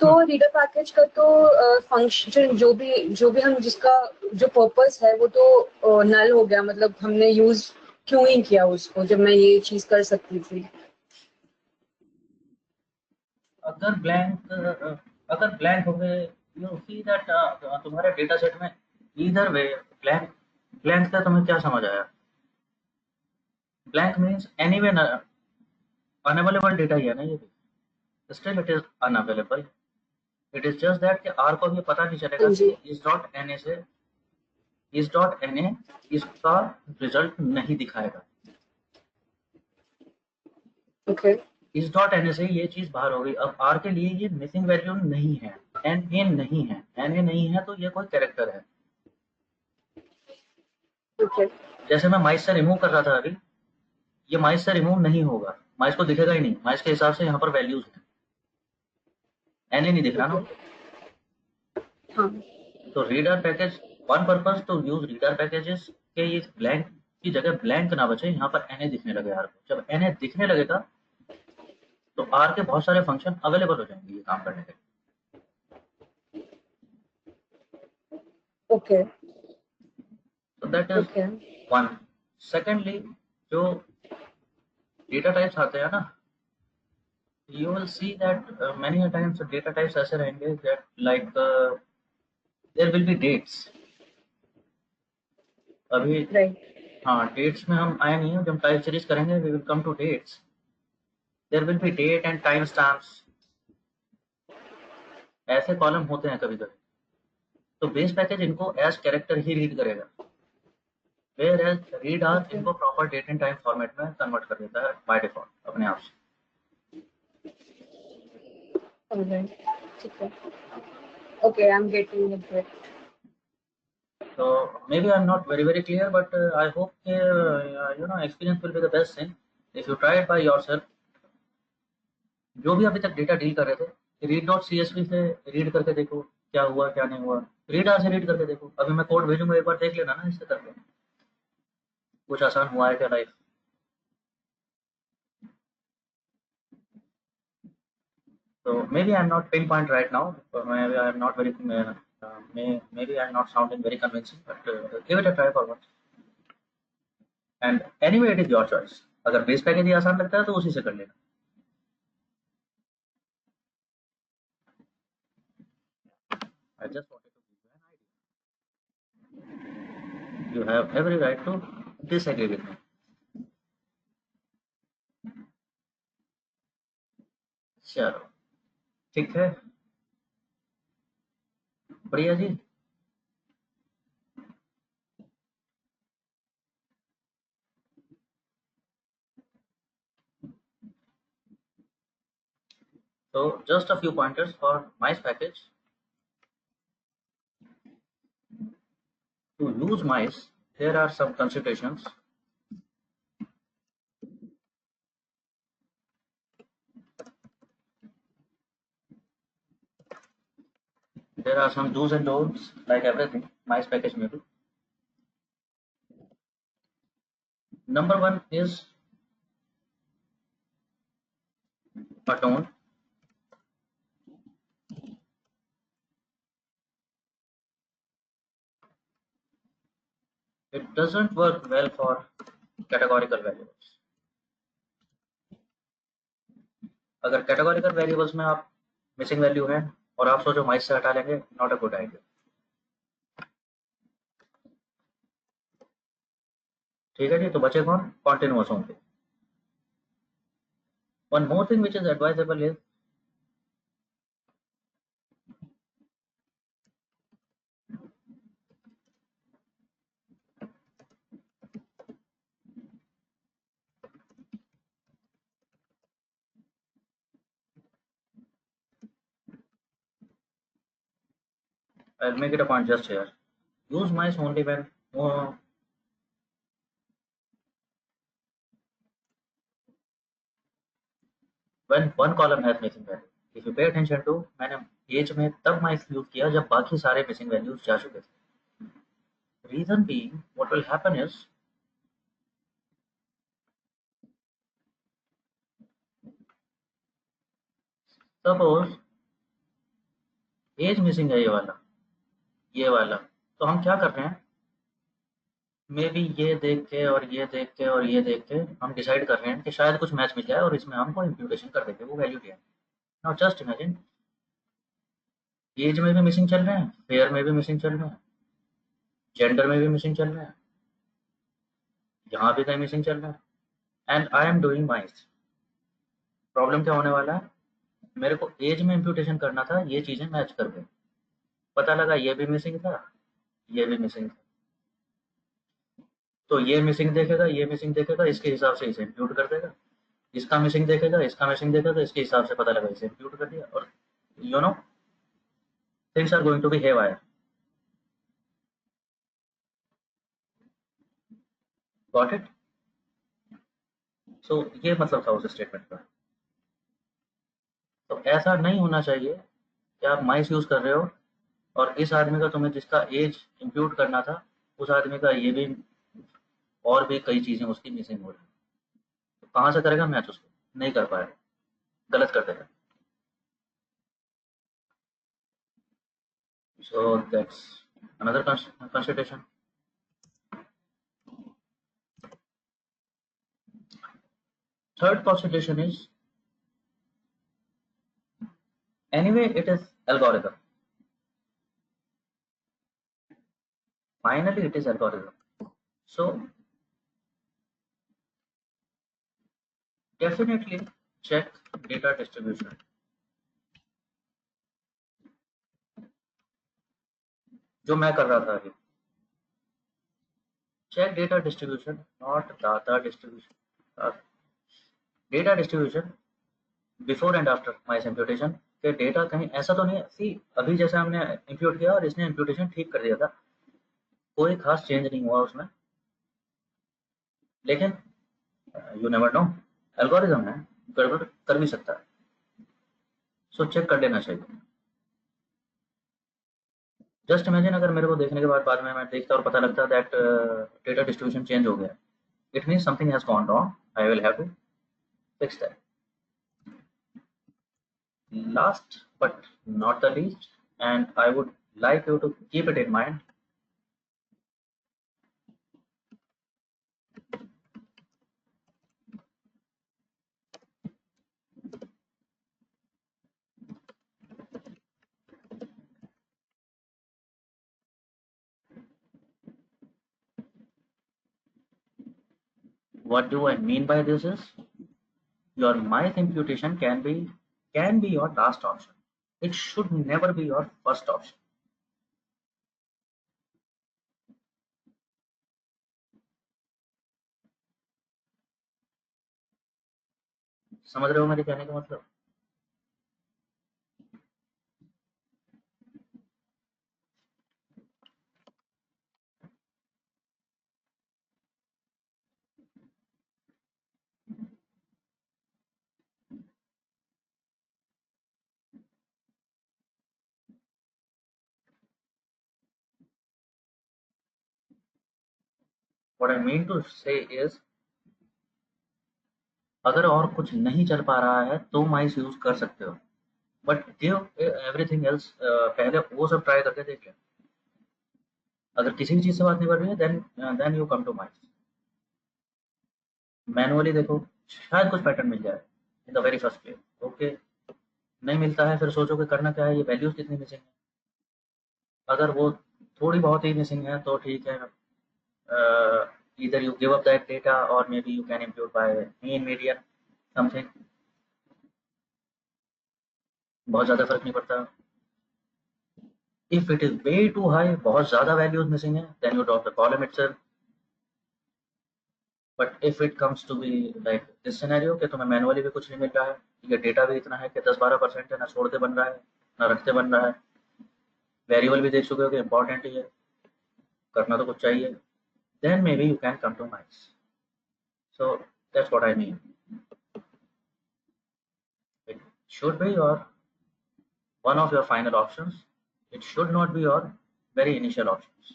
B: तो रीडर पैकेज का तो फंक्शन जो भी हम जिसका जो पर्पस है वो तो नल हो गया, मतलब हमने यूज क्यों ही किया उसको जब मैं ये चीज कर सकती थी।
A: अगर ब्लैंक अगर ब्लैंक हो गए, यू सी दैट तुम्हारे डेटा सेट में ईदर वे ब्लैंक। ब्लैंक का तुम्हें क्या समझ आया? Blank means anyway unavailable data ही है ना ये भी, still it is unavailable. It is just that कि आर को भी पता नहीं चलेगा
B: हाँ
A: कि
B: जी।
A: इस डॉट एन ए से इस डॉट एन ए इसका रिजल्ट नहीं दिखाएगा।
B: ओके।
A: इस डॉट एन ए से ये चीज बाहर हो गई। अब आर के लिए ये मिसिंग वैल्यू नहीं है, एन ए नहीं है। एन ए नहीं है तो ये कोई कैरेक्टर है।
B: ओके।
A: जैसे मैं माइस से रिमूव कर रहा था अभी, ये माइस से रिमूव नहीं होगा, माइस को दिखेगा ही नहीं। माइस के हिसाब से यहाँ पर वैल्यूज है, एन ए नहीं दिख रहा
B: ओके।
A: ना।
B: हाँ।
A: तो reader package, one purpose to use reader packages के ये ब्लैंक की जगह ब्लैंक ना बचे, यहाँ पर एन ए दिखने लगे आर को। जब एन ए दिखने लगेगा तो आर के बहुत सारे फंक्शन अवेलेबल हो जाएंगे ये काम करने के लिए।
B: ओके।
A: तो that is
B: okay.
A: One. Secondly, जो डेटा टाइप्स आते हैं ना, you will see that many a times data types ऐसे रहेंगे that like there will be dates। अभी
B: राइट।
A: हाँ, डेट्स में हम आए नहीं है। जब टाइप सीरीज करेंगे we will come to dates, there will be date and time stamps. ऐसे कॉलम होते हैं कभी कभी। तो बेस पैकेज इनको एज कैरेक्टर ही रीड करेगा, whereas read R
B: okay.
A: इनको proper date and time format में कन्वर्ट कर देता है बाय डिफॉल्ट अपने आप से।
B: ऑलराइट, ठीक है। Okay, I am getting it.
A: So maybe I'm not very clear, but I hope experience will be the best thing if you try it by yourself। जो भी अभी तक डेटा डील कर रहे थे, read dot C S V से read करके देखो क्या हुआ क्या नहीं हुआ। रीड आर से रीड करके देखो। अभी मैं कोड भेजूंगा, एक बार देख लेना ना इससे करके, कुछ आसान हुआ है क्या लाइफ। तो maybe I am not pinpoint right now, maybe I am not very maybe I am not sounding very convincing, but give it a try for once. And anyway it is your choice. अगर base package ही आसान लगता है तो उसी से कर लेना। I just wanted to give you an idea. You have every right to disagree with me. चलो, ठीक है, बढ़िया जी। So just a few pointers for mice package. To use mice, there are some considerations. There are some do's and don'ts, like everything mice package may do. Number one is a tone. It doesn't work well for categorical variables. अगर categorical variables में आप missing value है और आप सोचो mice से हटा लेंगे, not a good idea। ठीक है जी, तो बचे कौन? Continuous होंगे। One more thing which is advisable is I'll make it a point just here. Use mice only when one column has missing value. If you pay attention to, मैंने as में तब mice use किया जब बाकी सारे missing values जा चुके थे. Reason being, what will happen is, suppose edge missing है ये वाला, तो हम क्या कर रहे हैं, मे बी ये देख के और ये देख के और ये देख के हम डिसाइड कर रहे हैं कि शायद कुछ मैच मिल जाए और इसमें हमको इम्प्यूटेशन कर देंगे वो वैल्यू क्या है. नाउ जस्ट इमेजिन, एज में भी मिसिंग चल रहे हैं, फेयर में भी मिसिंग चल रहे हैं, जेंडर में भी मिसिंग चल रहे हैं, यहाँ भी कहीं मिसिंग चल रहा है, and I am doing mice. Problem क्या होने वाला है, मेरे को एज में इम्प्यूटेशन करना था, ये चीजें मैच कर गई, पता लगा ये भी मिसिंग था, ये भी मिसिंग था, तो ये मिसिंग देखेगा, ये मिसिंग देखेगा, इसके हिसाब से इसे इम्प्यूट कर देगा, इसका मिसिंग देखेगा, इसका मिसिंग देखेगा, इसके हिसाब से पता लगा इसे इम्प्यूट कर दिया, और you know things are going to be haywire. Got it? So ये मतलब था उस स्टेटमेंट का. तो ऐसा नहीं होना चाहिए कि आप माइस यूज कर रहे हो और इस आदमी का, तुम्हें जिसका एज इंप्यूट करना था, उस आदमी का ये भी और भी कई चीजें उसकी मिसिंग हो रही है. तो कहाँ से करेगा मैच? उसको नहीं कर पाएगा, गलत कर देगा. So that's another consideration. Third consideration is, anyway it is algorithm. Finally it is algorithm. So definitely check data distribution. जो मैं कर रहा था अभी, check data distribution, not data distribution. Data distribution before and after mice imputation के data कहीं ऐसा तो नहीं है. सी अभी जैसे हमने इम्प्यूट किया और इसने इम्प्यूटेशन ठीक कर दिया था, कोई खास चेंज नहीं हुआ उसमें, लेकिन यू नेवर नो, एल्गोरिज्म है, गड़बड़ कर भी सकता है. सो चेक कर लेना चाहिए. जस्ट इमेजिन अगर मेरे को देखने के बाद में मैं देखता और पता लगता दैट डेटा डिस्ट्रीब्यूशन चेंज हो गया, it means something has gone wrong, I will have to fix that. Last but not the least, and I would like you to keep it in mind, what do I mean by this is, your mice imputation can be your last option. It should never be your first option. समझ रहे हो मेरे कहने का मतलब? What I mean to say is, अगर और कुछ नहीं चल पा रहा है तो माइस यूज कर सकते हो, बट गिव एवरीथिंग एल्स, पहले वो सब ट्राई करके देखिए. अगर किसी भी चीज से बात नहीं बढ़ रही है, then you come to mice. Manually देखो, शायद कुछ पैटर्न मिल जाए in the very first place. Okay, नहीं मिलता है, फिर सोचो कि करना क्या है, ये वैल्यूज कितनी मिसिंग है. अगर वो थोड़ी बहुत ही मिसिंग है तो ठीक है, either you give up that data or maybe you can impute by mean, median, something. बहुत ज़्यादा फर्क नहीं पड़ता. If it is way too high, बहुत ज़्यादा values missing है, then you drop the column itself. But if it comes to be like this scenario कि तुम्हें मैनुअली भी कुछ नहीं मिल रहा है, ये डेटा भी इतना है कि 10-12% है, ना छोड़ते बन रहा है ना रखते बन रहा है, वेरिएबल भी देख चुके हो कि इंपॉर्टेंट ही है, करना तो कुछ चाहिए, then maybe you can compromise. So that's what I mean. It should be your one of your final options. It should not be your very initial options.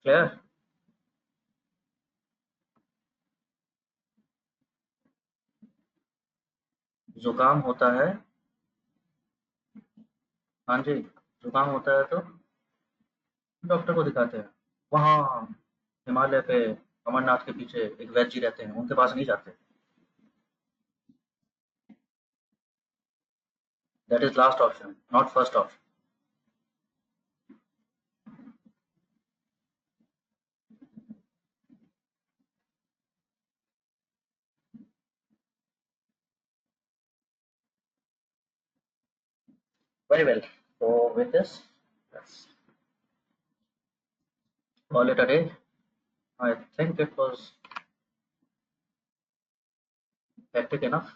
A: Clear? जुकाम होता है, हाँ जी, जुकाम होता है तो डॉक्टर को दिखाते हैं। वहाँ हिमालय पे अमरनाथ के पीछे एक वैद्य जी रहते हैं, उनके पास नहीं जाते। That is last option, not first option. Very well. So with this, let's call it a day. I think it was hectic enough.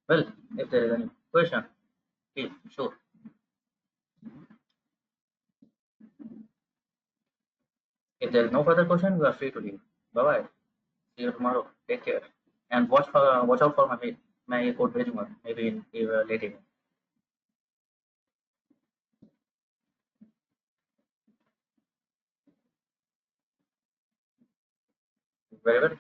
A: Well, if there is any question, please, sure. If there is no further question, you are free to leave. Bye bye. See you tomorrow. Take care. And watch out for my mail. मैं ये code भेजूंगा maybe in late evening. Very well.